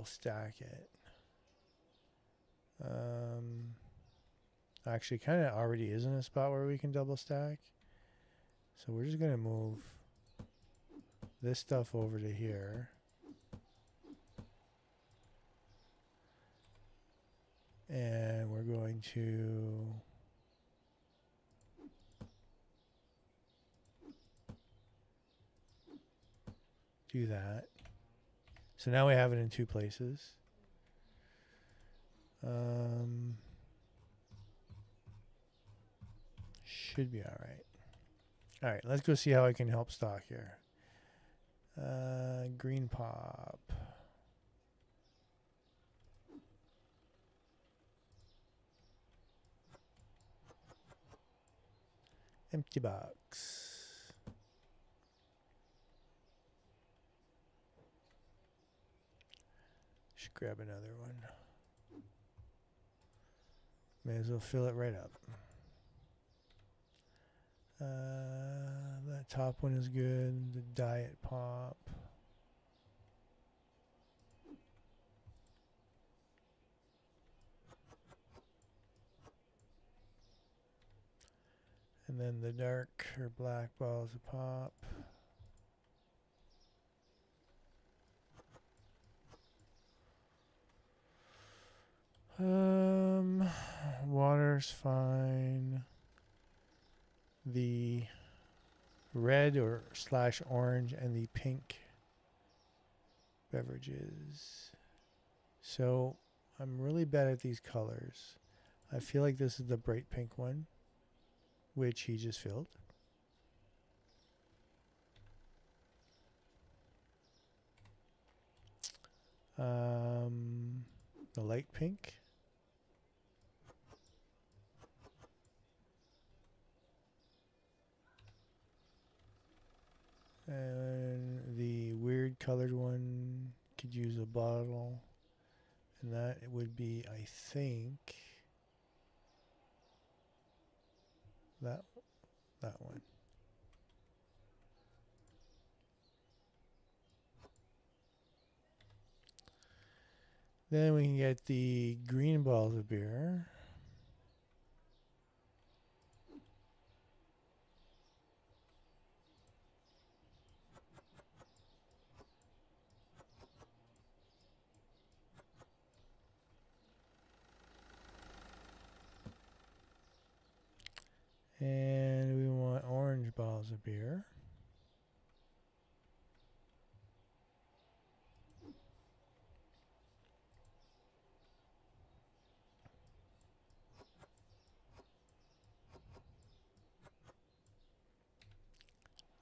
stack it. Actually, kind of already is in a spot where we can double stack. So we're just going to move this stuff over to here. And we're going to do that. So now we have it in 2 places. Should be all right. All right, let's go see how I can help stock here. Green pop. Empty box. Should grab another one. May as well fill it right up. That top one is good. The diet pop. And then the dark or black balls of pop. Water's fine. The red or / orange and the pink beverages. So I'm really bad at these colors. I feel like this is the bright pink one, which he just filled. The light pink. And the weird colored one could use a bottle. And that it would be, I think, that one. Then we can get the green balls of beer. And we want orange balls of beer.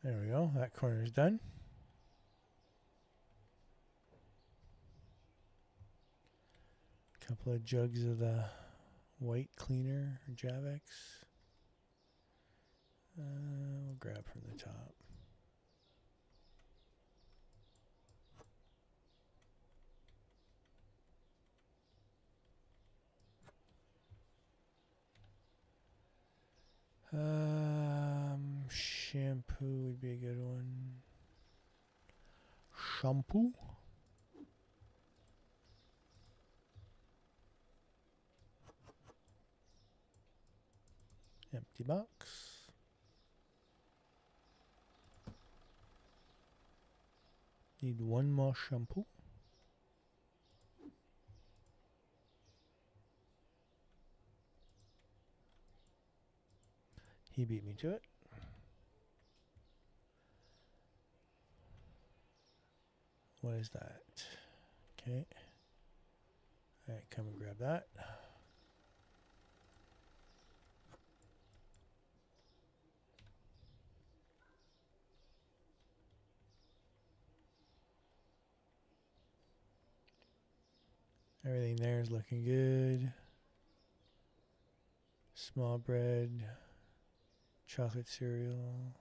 There we go. That corner's done. Couple of jugs of the white cleaner, or Javex. We'll grab from the top. Shampoo would be a good one. Shampoo. Empty box. Need one more shampoo. He beat me to it. What is that? Okay. All right, come and grab that. Everything there is looking good. Small bread, chocolate cereal,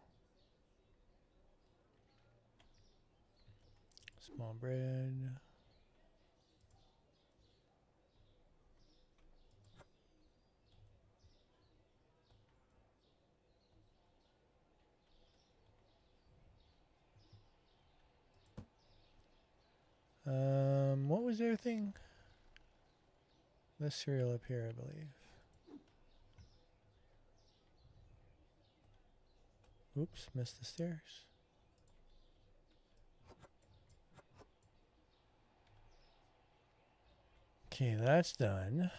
small bread. What was their thing? The cereal up here, I believe. Oops, missed the stairs. Okay, that's done.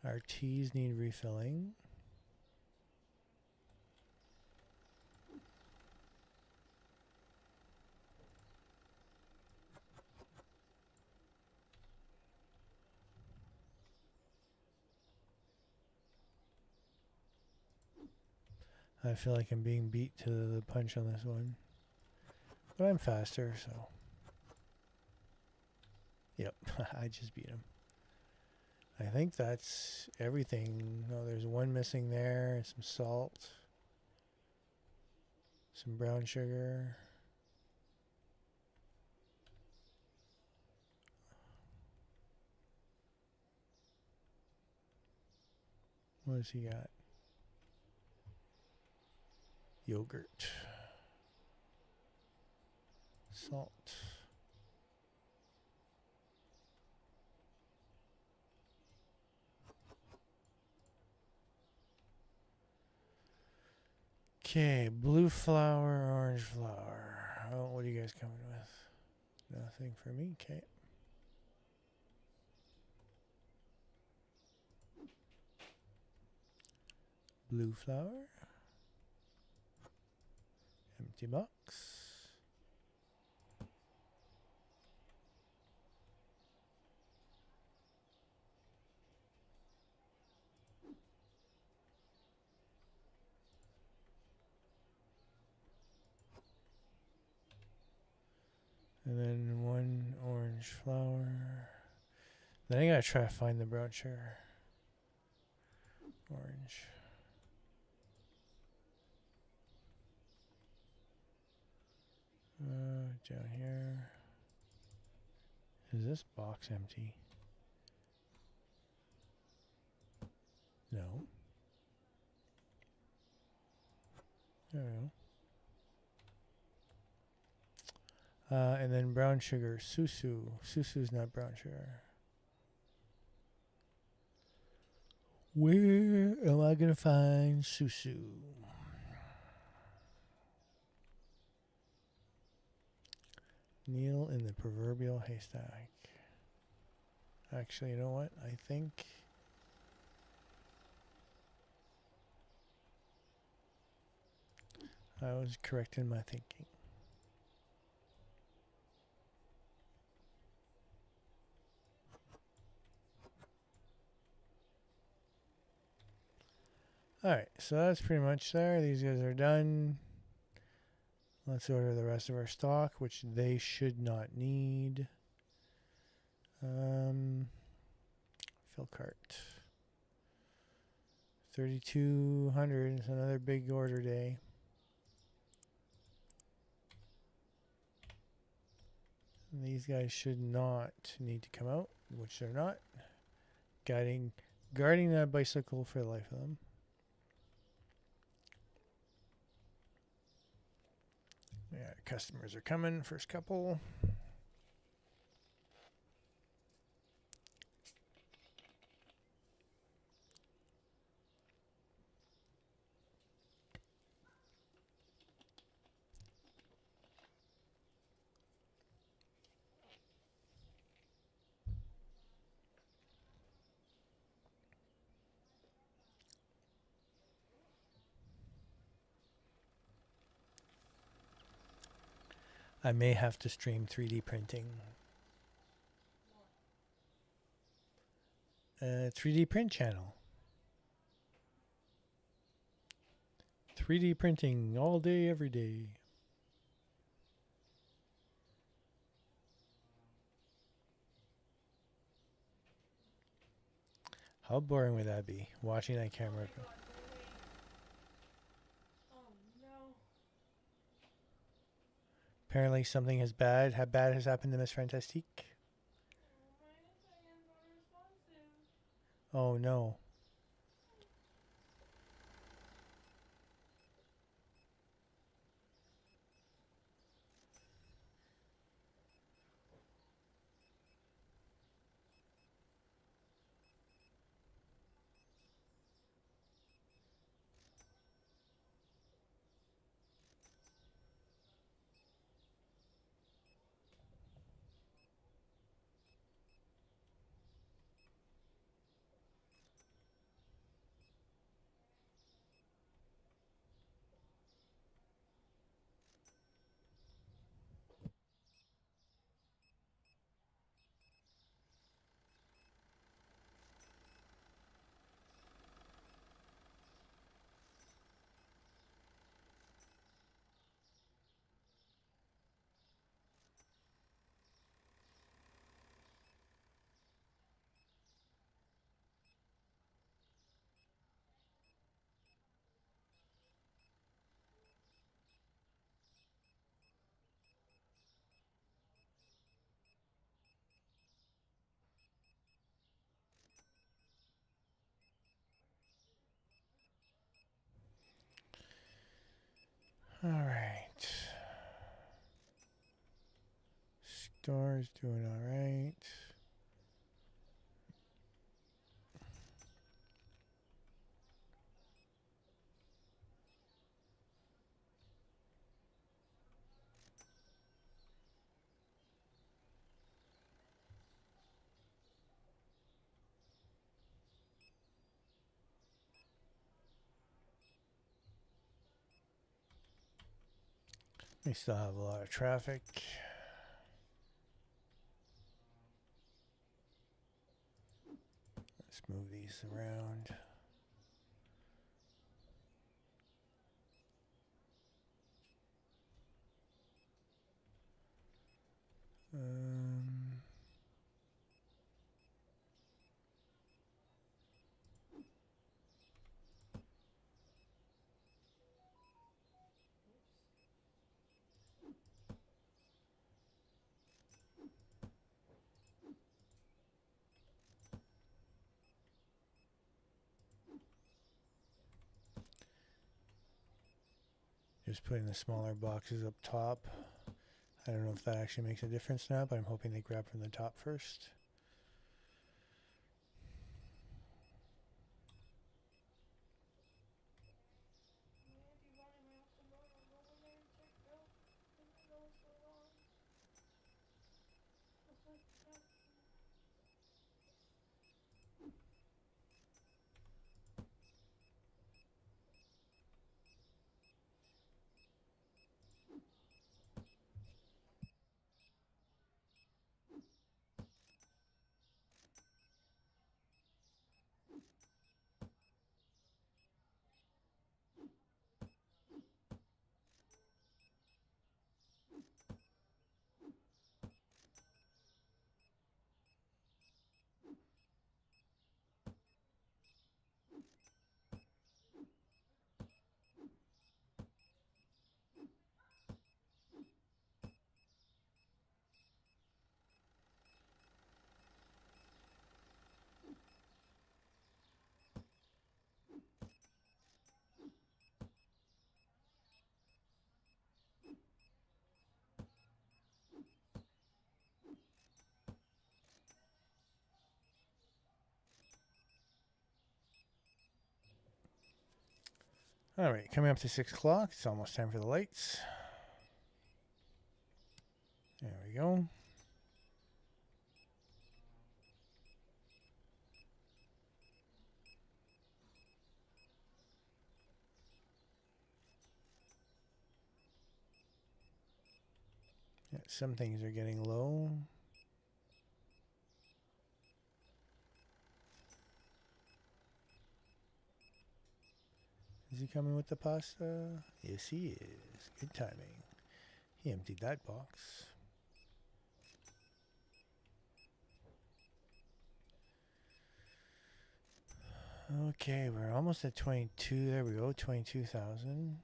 Our teas need refilling. I feel like I'm being beat to the punch on this one. But I'm faster, so. Yep, I just beat him. I think that's everything. No, there's one missing there. Some salt. Some brown sugar. What has he got? Yogurt. Salt. Okay, blue flour, orange flour. Oh, what are you guys coming with? Nothing for me. Okay. Blue flour. Empty box. And then 1 orange flower. Then I gotta try to find the brown sugar. Orange. Down here. Is this box empty? No. There we go. And then brown sugar. Susu. Susu's not brown sugar. Where am I gonna find Susu? Needle in the proverbial haystack. Actually, you know what? I think I was correct in my thinking. Alright, so that's pretty much there. These guys are done. Let's order the rest of our stock, which they should not need. Fill cart. 3,200 is another big order day. And these guys should not need to come out, which they're not. Guarding that bicycle for the life of them. Yeah, customers are coming. First couple. I may have to stream 3D printing. 3D print channel. 3D printing all day, every day. How boring would that be, watching that camera? Apparently something bad has happened to Miss Fantastique. Oh no. All right. Store's doing all right. We still have a lot of traffic. Let's move these around. Just putting the smaller boxes up top. I don't know if that actually makes a difference now, but I'm hoping they grab from the top first. All right, coming up to 6 o'clock. It's almost time for the lights. There we go. Yeah, some things are getting low. Is he coming with the pasta? Yes, he is. Good timing. He emptied that box. Okay, we're almost at 22. There we go, 22,000.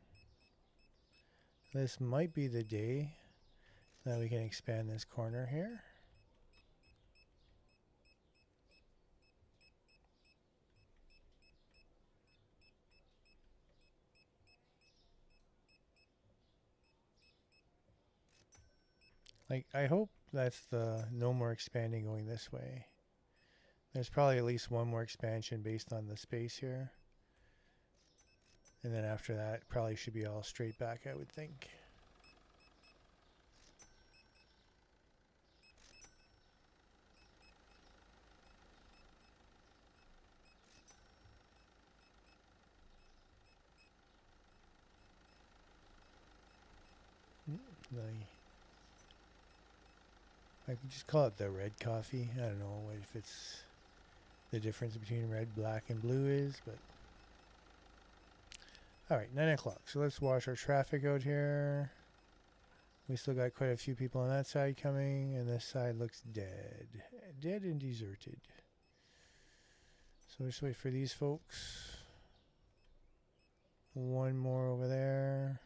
This might be the day that we can expand this corner here. Like, I hope that's the no more expanding going this way. There's probably at least one more expansion based on the space here. And then after that, probably should be all straight back, I would think. I could just call it the red coffee. I don't know if it's the difference between red, black, and blue is, but all right, 9 o'clock. So let's watch our traffic out here. We still got quite a few people on that side coming, and this side looks dead. Dead and deserted. So we'll just wait for these folks. One more over there.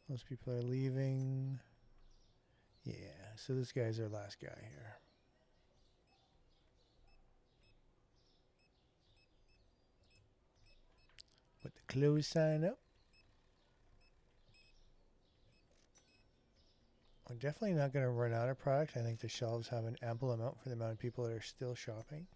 Those people are leaving. Yeah, so this guy's our last guy here. Put the close sign up. We're definitely not going to run out of product. I think the shelves have an ample amount for the amount of people that are still shopping.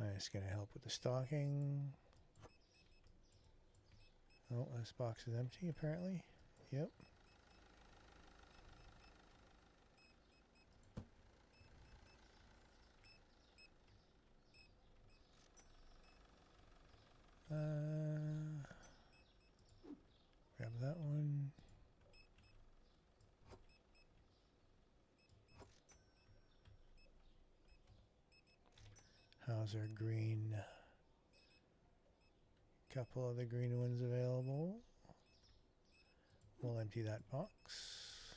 I'm just going to help with the stocking. Oh, this box is empty apparently. Yep. Grab that one. How's our green? Couple of the green ones available. We'll empty that box.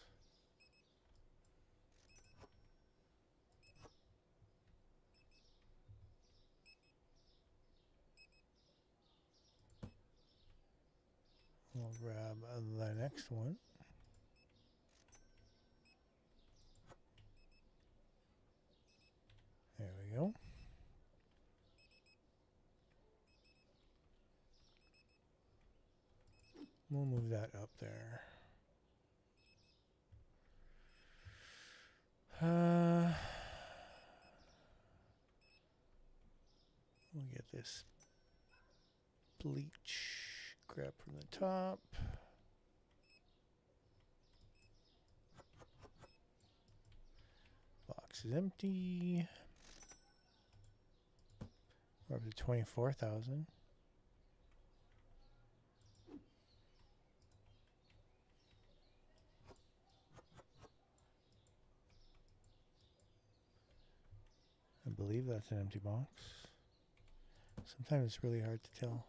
I'll grab the next one. There we go. We'll move that up there. We'll get this bleach, grab from the top. Box is empty. We're up to 24,000. I believe that's an empty box. Sometimes it's really hard to tell.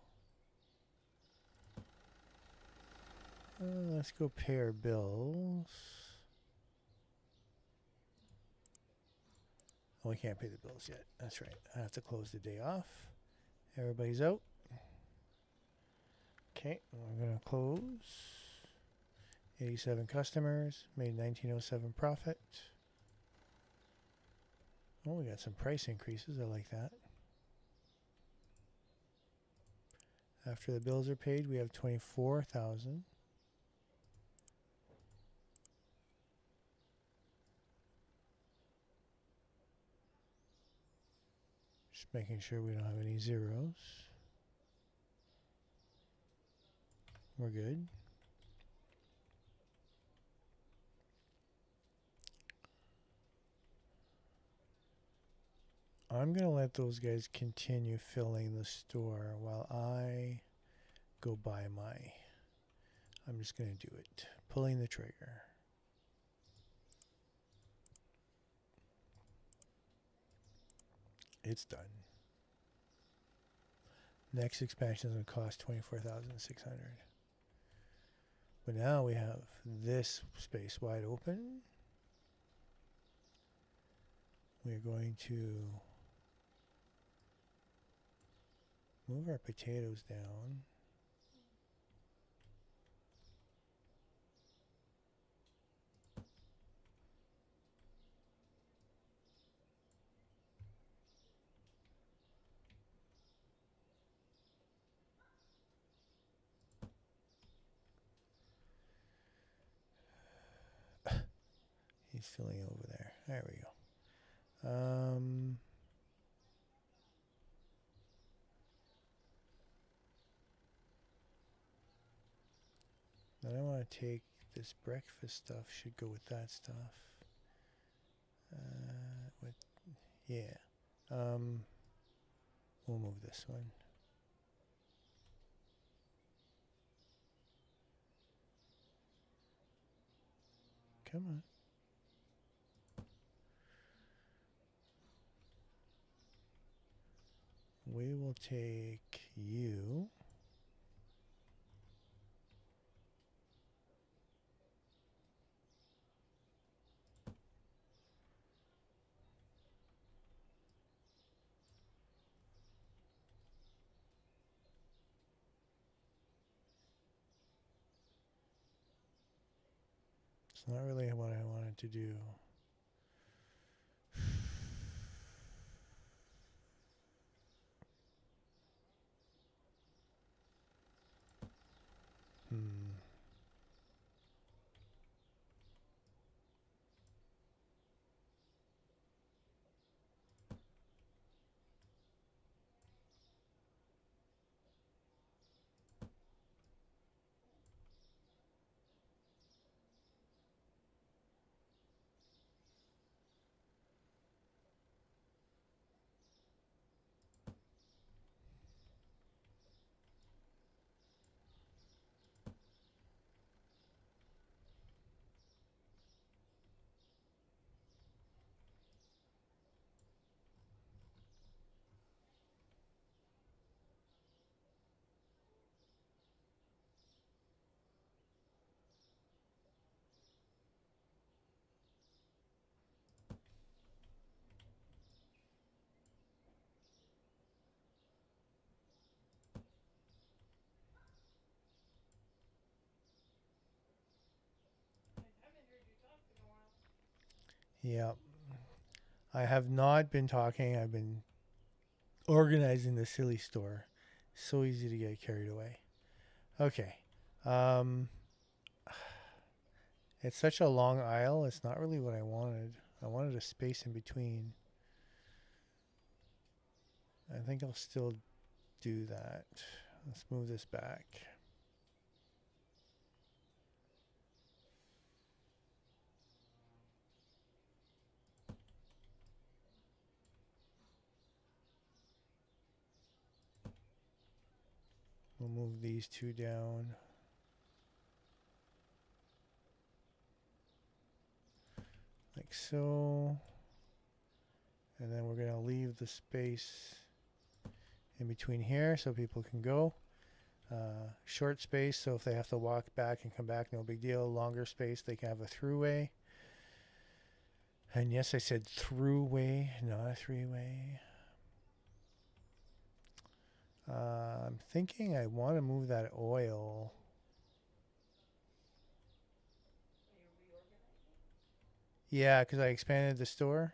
Let's go pay our bills. Oh, we can't pay the bills yet. That's right. I have to close the day off. Everybody's out. Okay, we're going to close. 87 customers. Made 1907 profit. Oh, we got some price increases. I like that. After the bills are paid, we have 24,000. Just making sure we don't have any zeros. We're good. I'm going to let those guys continue filling the store while I go buy my... I'm just going to do it. Pulling the trigger. It's done. Next expansion is going to cost 24,600. But now we have this space wide open. We're going to move our potatoes down. He's filling over there. There we go. Then I want to take this breakfast stuff. Should go with that stuff. Yeah. We'll move this one. Come on. We will take you. It's not really what I wanted to do. Yeah. I have not been talking. I've been organizing the silly store. So easy to get carried away. Okay. Um, it's such a long aisle. It's not really what I wanted. I wanted a space in between. I think I'll still do that. Let's move this back. We'll move these two down. Like so. And then we're going to leave the space in between here so people can go. Short space, so if they have to walk back and come back, no big deal. Longer space, they can have a throughway. And yes, I said throughway, not a three-way. I'm thinking I want to move that oil. Yeah, because I expanded the store.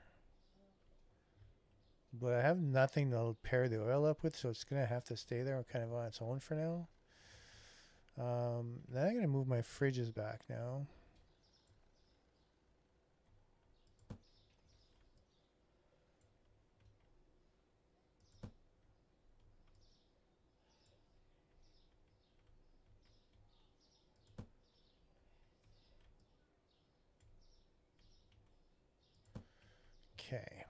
But I have nothing to pair the oil up with, so it's going to have to stay there kind of on its own for now. Then I'm going to move my fridges back now. Okay.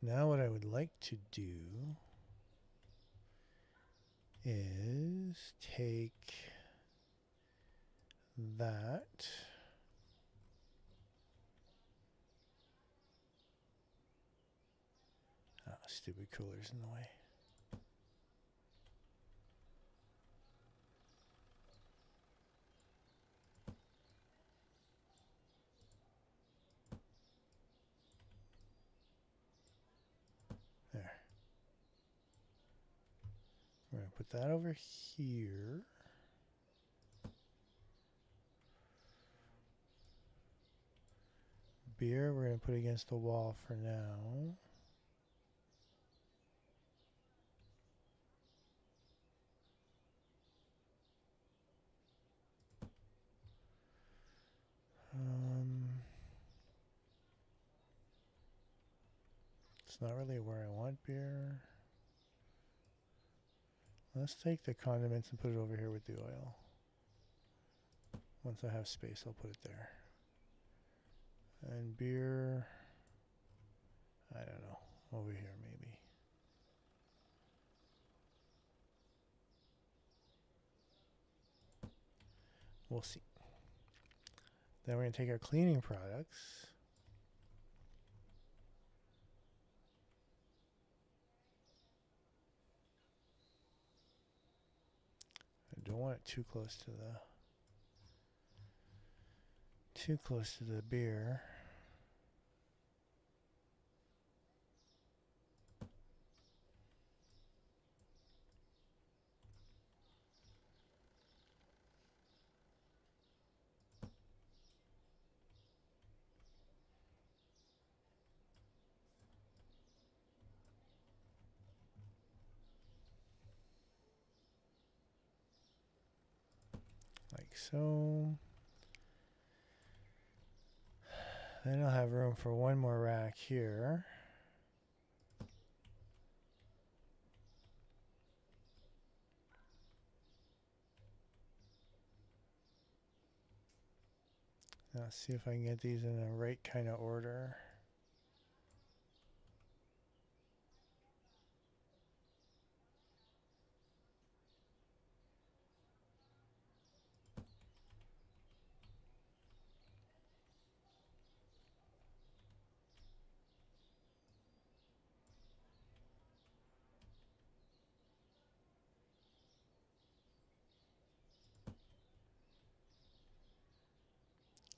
Now what I would like to do is take that. Oh, stupid cooler's in the way. There. We're going to put that over here. Beer we're going to put against the wall for now. It's not really where I want beer. Let's take the condiments and put it over here with the oil. Once I have space, I'll put it there. And beer, I don't know, over here maybe. We'll see. Then we're going to take our cleaning products. I don't want it too close to the beer. Like so. Then I'll have room for one more rack here. Now let's see if I can get these in the right kind of order.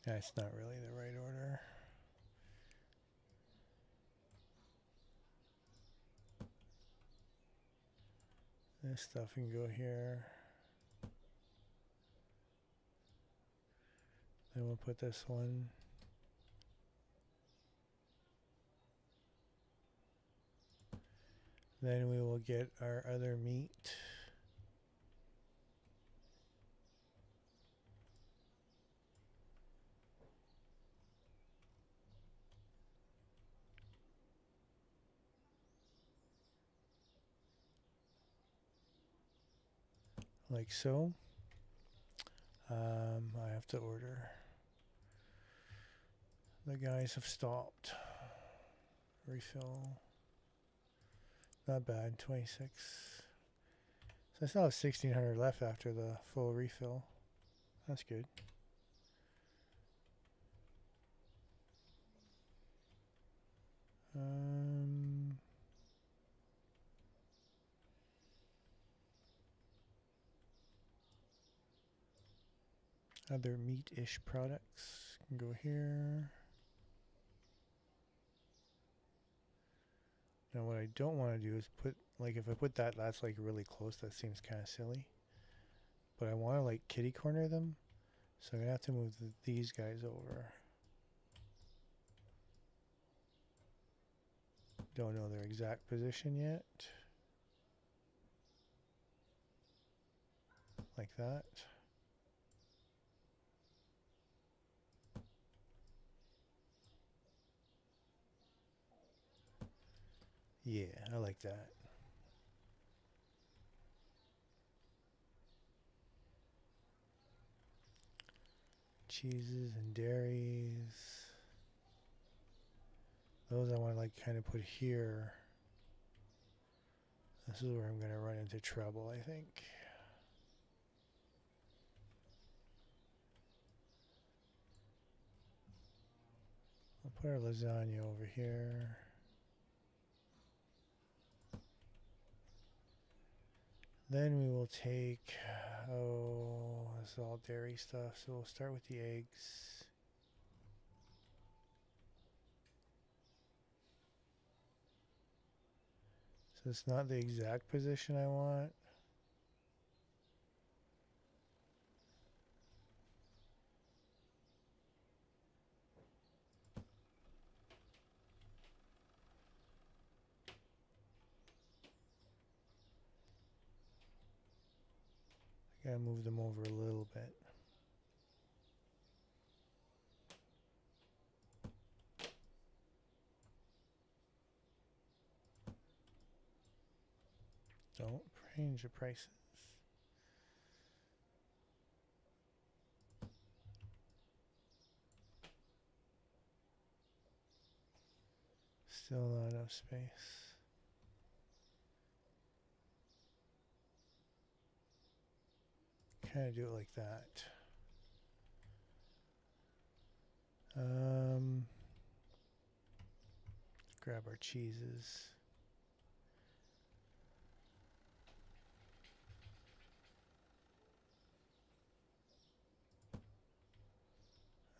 That's not really the right order. This stuff can go here. Then we'll put this one. Then we will get our other meat. Like so. I have to order. The guys have stopped. Refill. Not bad, 26. So I still have 1,600 left after the full refill. That's good. Other meat-ish products can go here. Now what I don't want to do is put, like if I put that, that's like really close. That seems kind of silly. But I want to like kitty corner them. So I'm going to have to move these guys over. Don't know their exact position yet. Like that. Yeah, I like that. Cheeses and dairies. Those I want to like kind of put here. This is where I'm going to run into trouble, I think. I'll put our lasagna over here. Then we will take, this is all dairy stuff, so we'll start with the eggs. So it's not the exact position I want. I gotta move them over a little bit. Don't change the prices. Still not enough space. Kind of do it like that. Grab our cheeses.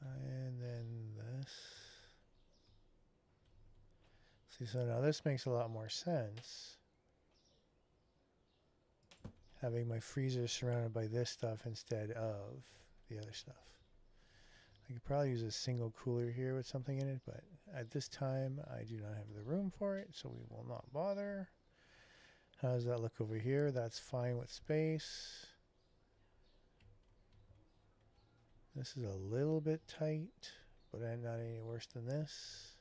And then this. See, so now this makes a lot more sense. Having my freezer surrounded by this stuff instead of the other stuff. I could probably use a single cooler here with something in it, but at this time I do not have the room for it, so we will not bother. How does that look over here? That's fine with space. This is a little bit tight, but not any worse than this.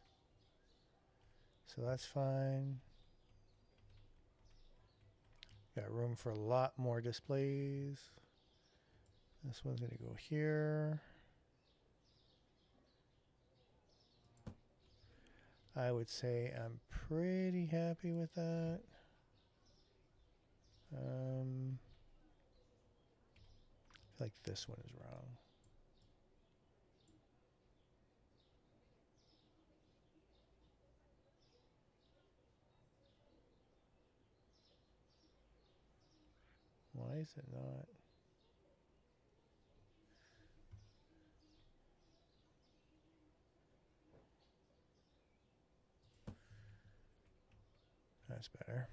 So that's fine. Got room for a lot more displays. This one's going to go here. I would say I'm pretty happy with that. I feel like this one is wrong. Why is it not? That's better.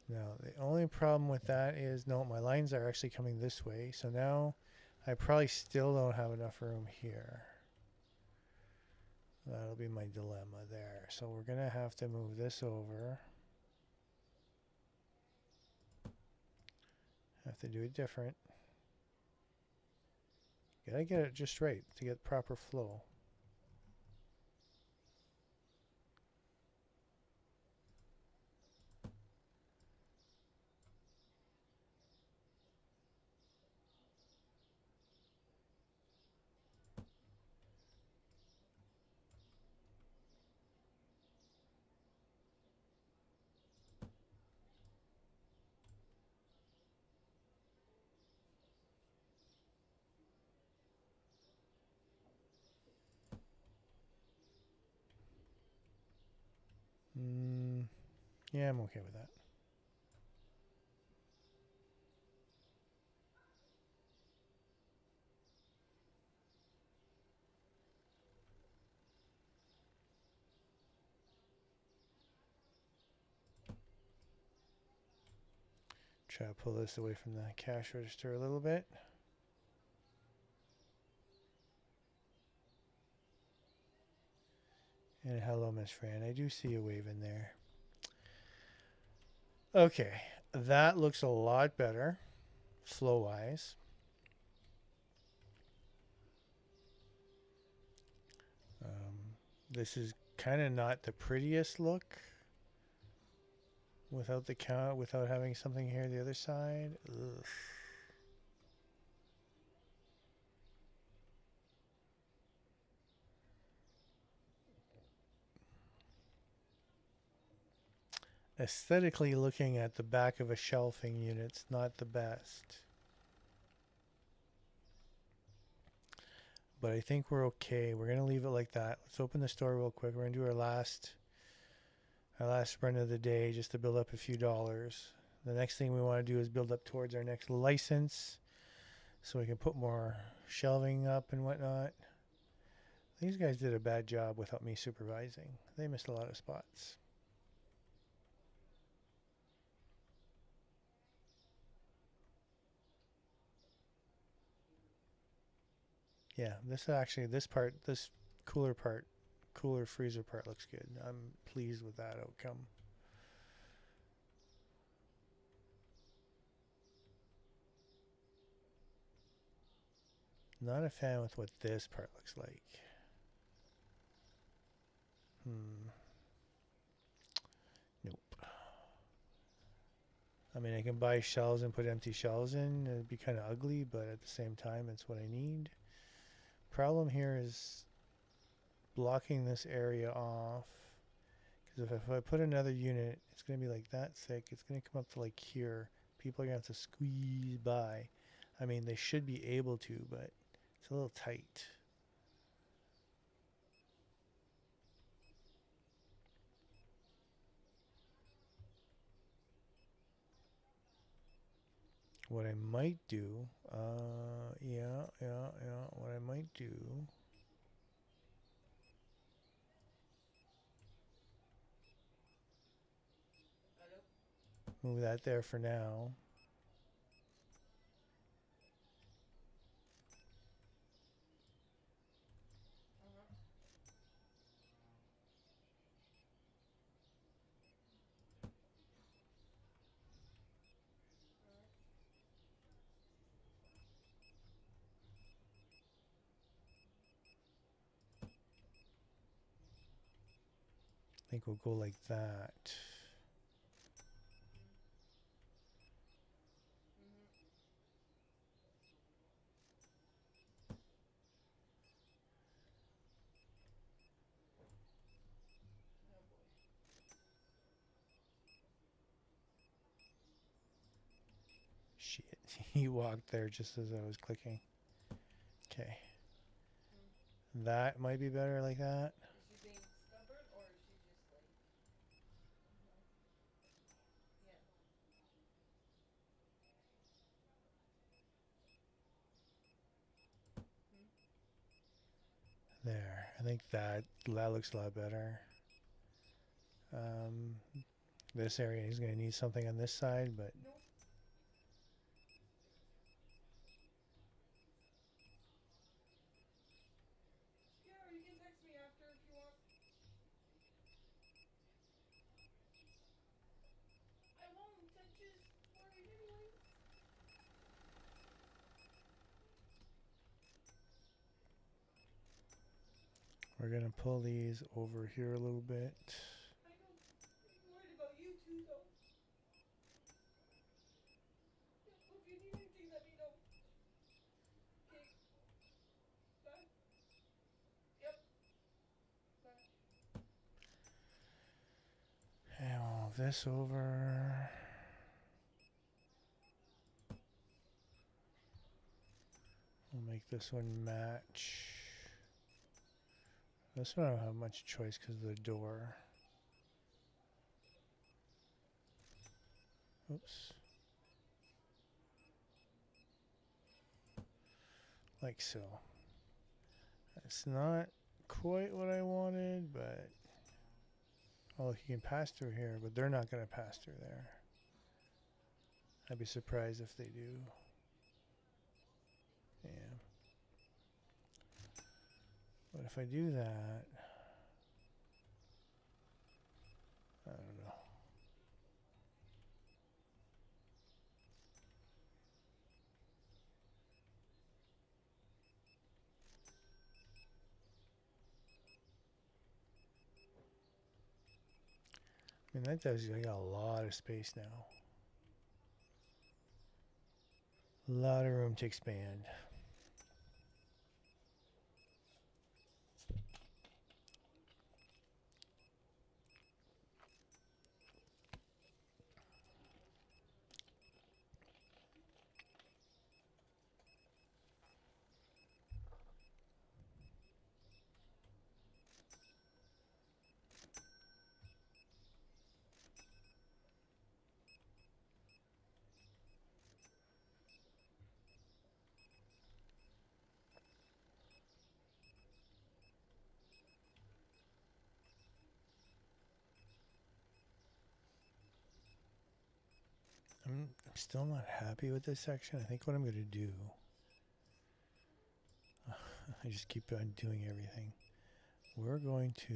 Now, the only problem with that is, no, my lines are actually coming this way. So now I probably still don't have enough room here. That'll be my dilemma there. So we're going to have to move this over. Have to do it different. Gotta get it just right to get proper flow. Yeah, I'm okay with that. Try to pull this away from the cash register a little bit. And hello, Miss Fran. I do see you waving there. Okay, that looks a lot better, flow-wise. This is kind of not the prettiest look without the count, without having something here the other side. Ugh. Aesthetically, looking at the back of a shelving unit's not the best. But I think we're okay. We're going to leave it like that. Let's open the store real quick. We're going to do our last run of the day just to build up a few dollars. The next thing we want to do is build up towards our next license so we can put more shelving up and whatnot. These guys did a bad job without me supervising. They missed a lot of spots. Yeah, this cooler freezer part looks good. I'm pleased with that outcome. Not a fan with what this part looks like. Nope. I mean, I can buy shelves and put empty shelves in. It'd be kind of ugly, but at the same time, it's what I need. Problem here is blocking this area off. Because if I put another unit, it's going to be like that thick. It's going to come up to like here. People are going to have to squeeze by. I mean, they should be able to, but it's a little tight. What I might do, what I might do, move that there for now. I think we'll go like that. Shit, he walked there just as I was clicking. Okay. That might be better like that. Is she being stubborn or is she just like, There. I think that looks a lot better. This area he's going to need something on this side, but Nope. Yeah, or you can text me after if you want. I won't. I'm just worried anyways. we're going to pull these over here a little bit. I know. I'm worried about you too, though. Yeah, well, if you need anything, let me know. Okay. Bye. Yep. Bye. And we'll move this over. We'll make this one match. This one I don't have much choice because of the door. Oops. Like so. It's not quite what I wanted, but oh, he can pass through here, but they're not going to pass through there. I'd be surprised if they do. Yeah. But if I do that, I don't know. I mean, that does, I got a lot of space now. A lot of room to expand. I'm still not happy with this section. I think what I'm going to do, I just keep on doing everything. We're going to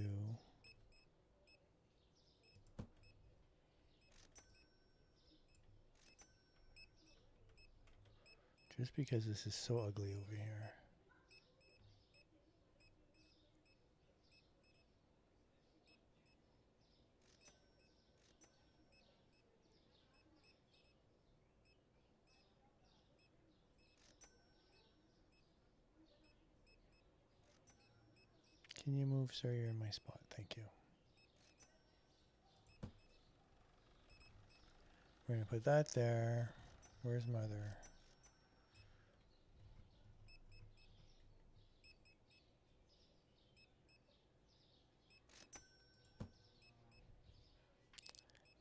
just because this is so ugly over here. Can you move, sir? You're in my spot. Thank you. We're going to put that there. Where's mother?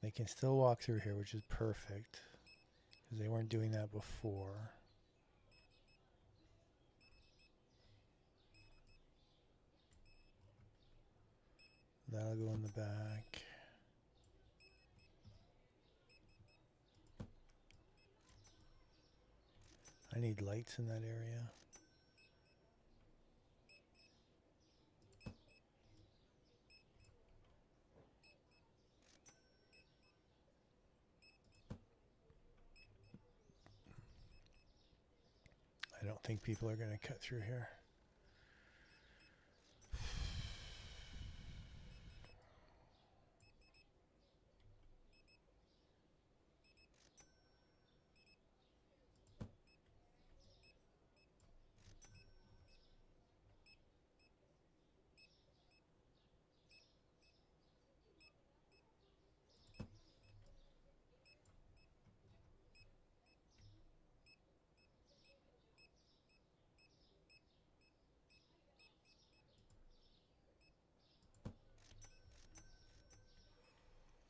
They can still walk through here, which is perfect, because they weren't doing that before. That'll go in the back. I need lights in that area. I don't think people are going to cut through here.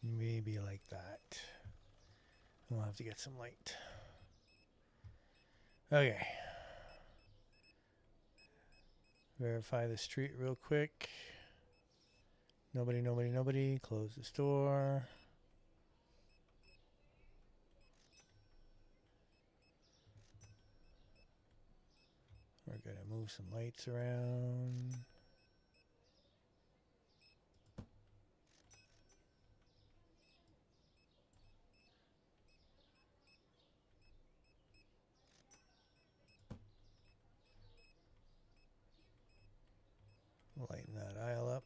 Maybe like that. We'll have to get some light. Okay. Verify the street real quick. Nobody, nobody, nobody. Close the store. We're going to move some lights around. Lighten that aisle up.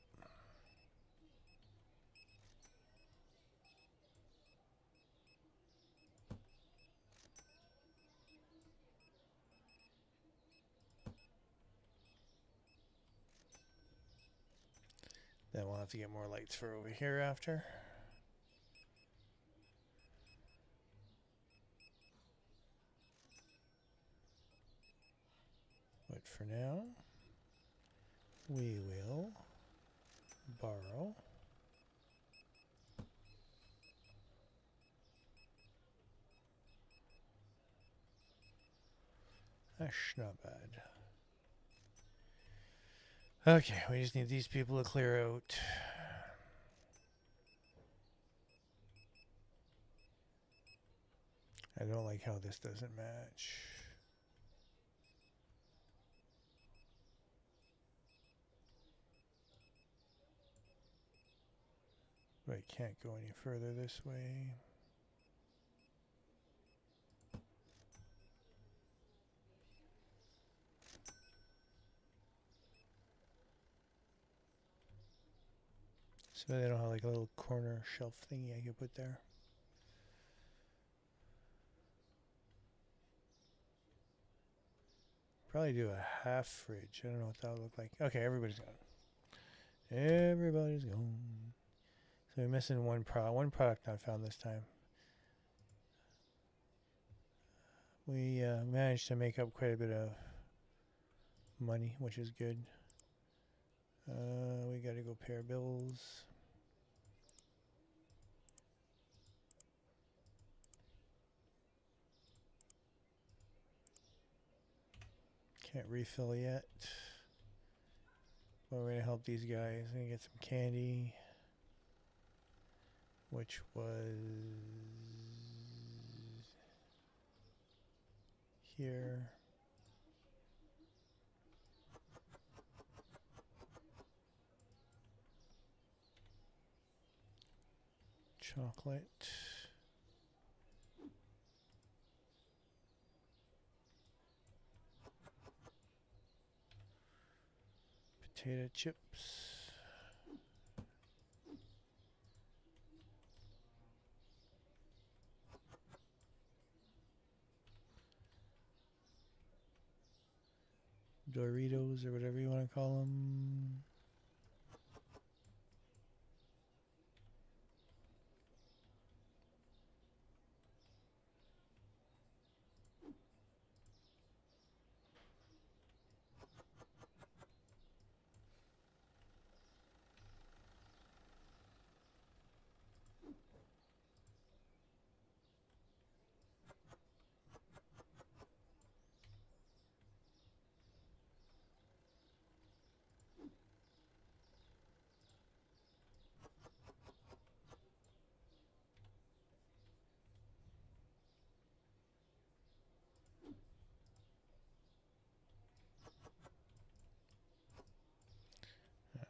Then we'll have to get more lights for over here after. But for now, we will borrow that's not bad. Okay, we just need these people to clear out. I don't like how this doesn't match. But I can't go any further this way. So they don't have like a little corner shelf thingy I could put there. Probably do a half fridge. I don't know what that would look like. Okay, everybody's gone. Everybody's gone. So we're missing one product not found this time. We managed to make up quite a bit of money, which is good. We got to go pay our bills. Can't refill yet. But we're going to help these guys. We're going to get some candy. Which was here. Chocolate. Potato chips. Doritos or whatever you want to call them.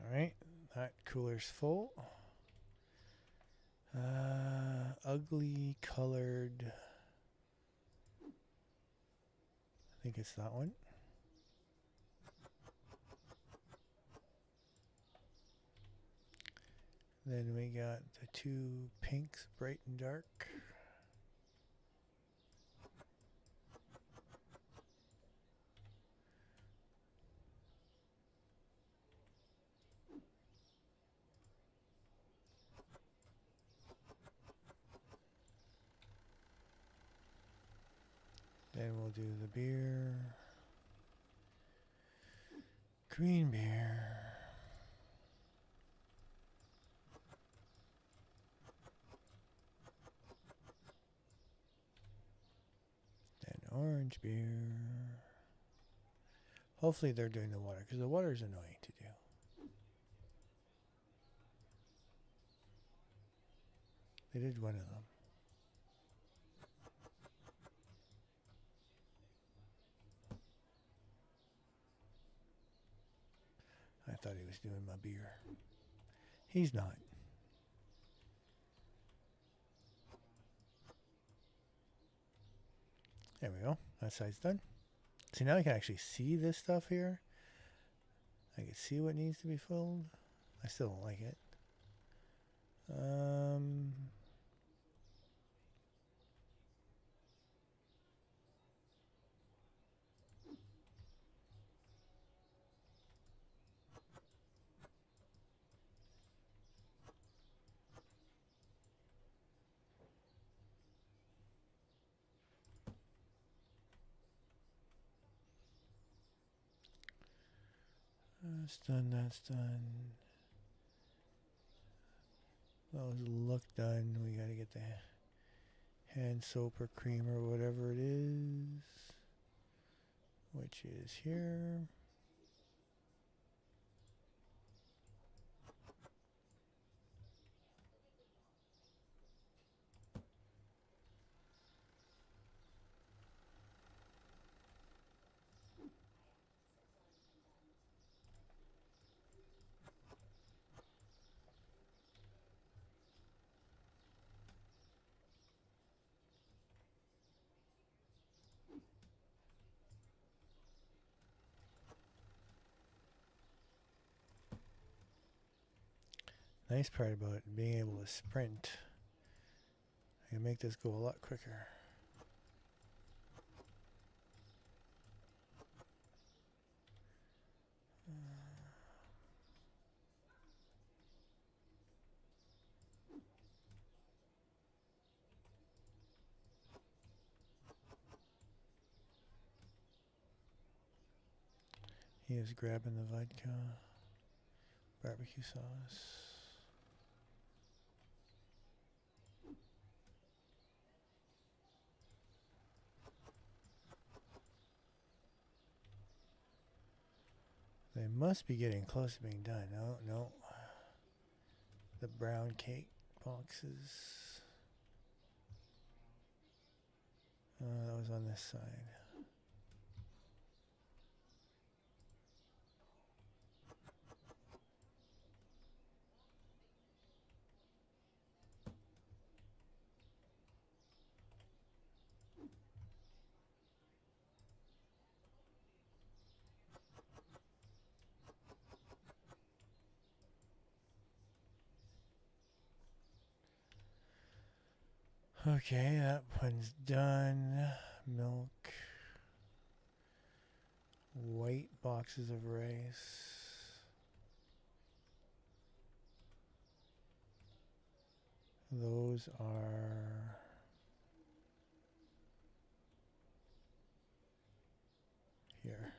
Alright, that cooler's full. Ugly colored. I think it's that one. Then we got the two pinks, bright and dark. Then we'll do the beer. Green beer. Then orange beer. Hopefully they're doing the water, because the water is annoying to do. It is one of them. I thought he was doing my beer. He's not. There we go. That side's done. See, now I can actually see this stuff here. I can see what needs to be filled. I still don't like it. That's done, that's done. Those look done. We gotta get the hand soap or cream or whatever it is, which is here. Nice part about being able to sprint, I can make this go a lot quicker. He is grabbing the vodka, barbecue sauce. They must be getting close to being done. No, no. The brown cake boxes. That was on this side. Okay, that one's done. Milk. White boxes of rice. Those are here.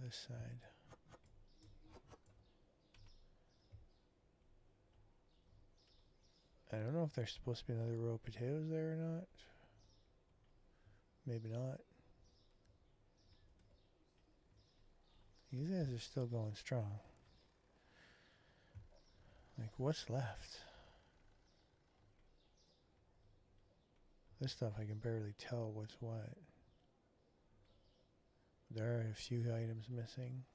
This side. I don't know if there's supposed to be another row of potatoes there or not. Maybe not. These guys are still going strong. Like, what's left? This stuff I can barely tell what's what. There are a few items missing.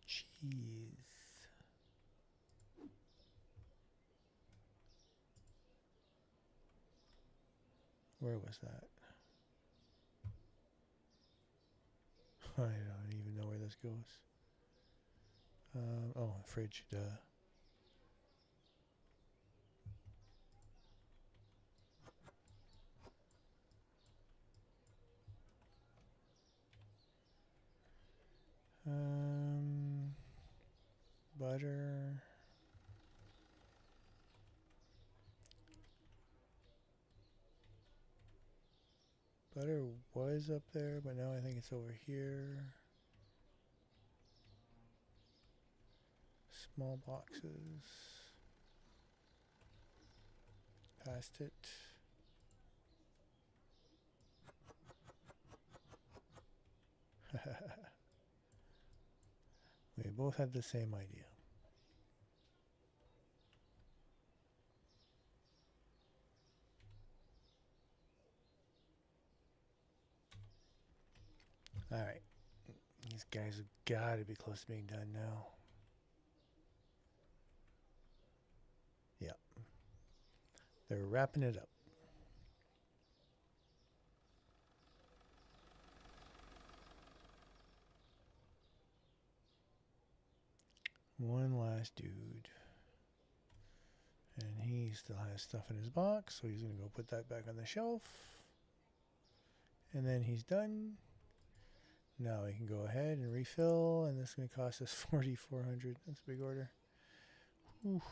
Cheese. Where was that? I don't even know where this goes. Oh, fridge, duh. Butter. Butter was up there, but now I think it's over here. Small boxes. Past it. We both had the same idea. All right. These guys have got to be close to being done now. Yeah. They're wrapping it up. One last dude. And he still has stuff in his box, so he's going to go put that back on the shelf. And then he's done. Now we can go ahead and refill, and this is going to cost us 4,400. That's a big order. Whew.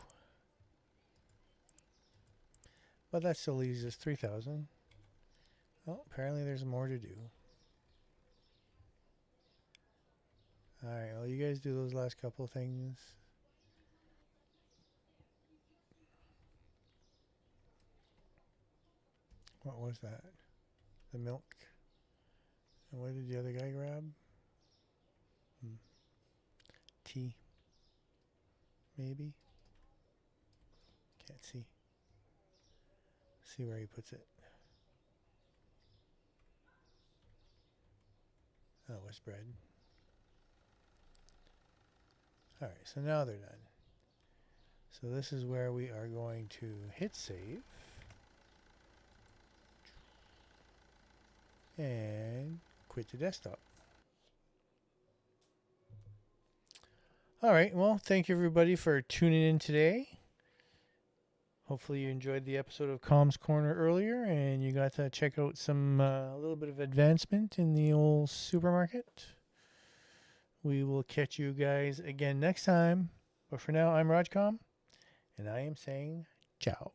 But that still leaves us 3,000. Oh, apparently there's more to do. Alright, well, you guys do those last couple of things. What was that? The milk. And what did the other guy grab? Tea. Maybe? Can't see. See where he puts it. Oh, it was bread. Alright, so now they're done. So this is where we are going to hit save. And quit the desktop. Alright, well, thank you everybody for tuning in today. Hopefully you enjoyed the episode of Com's Corner earlier and you got to check out some a little bit of advancement in the old supermarket. We will catch you guys again next time. But for now, I'm RogCom, and I am saying ciao.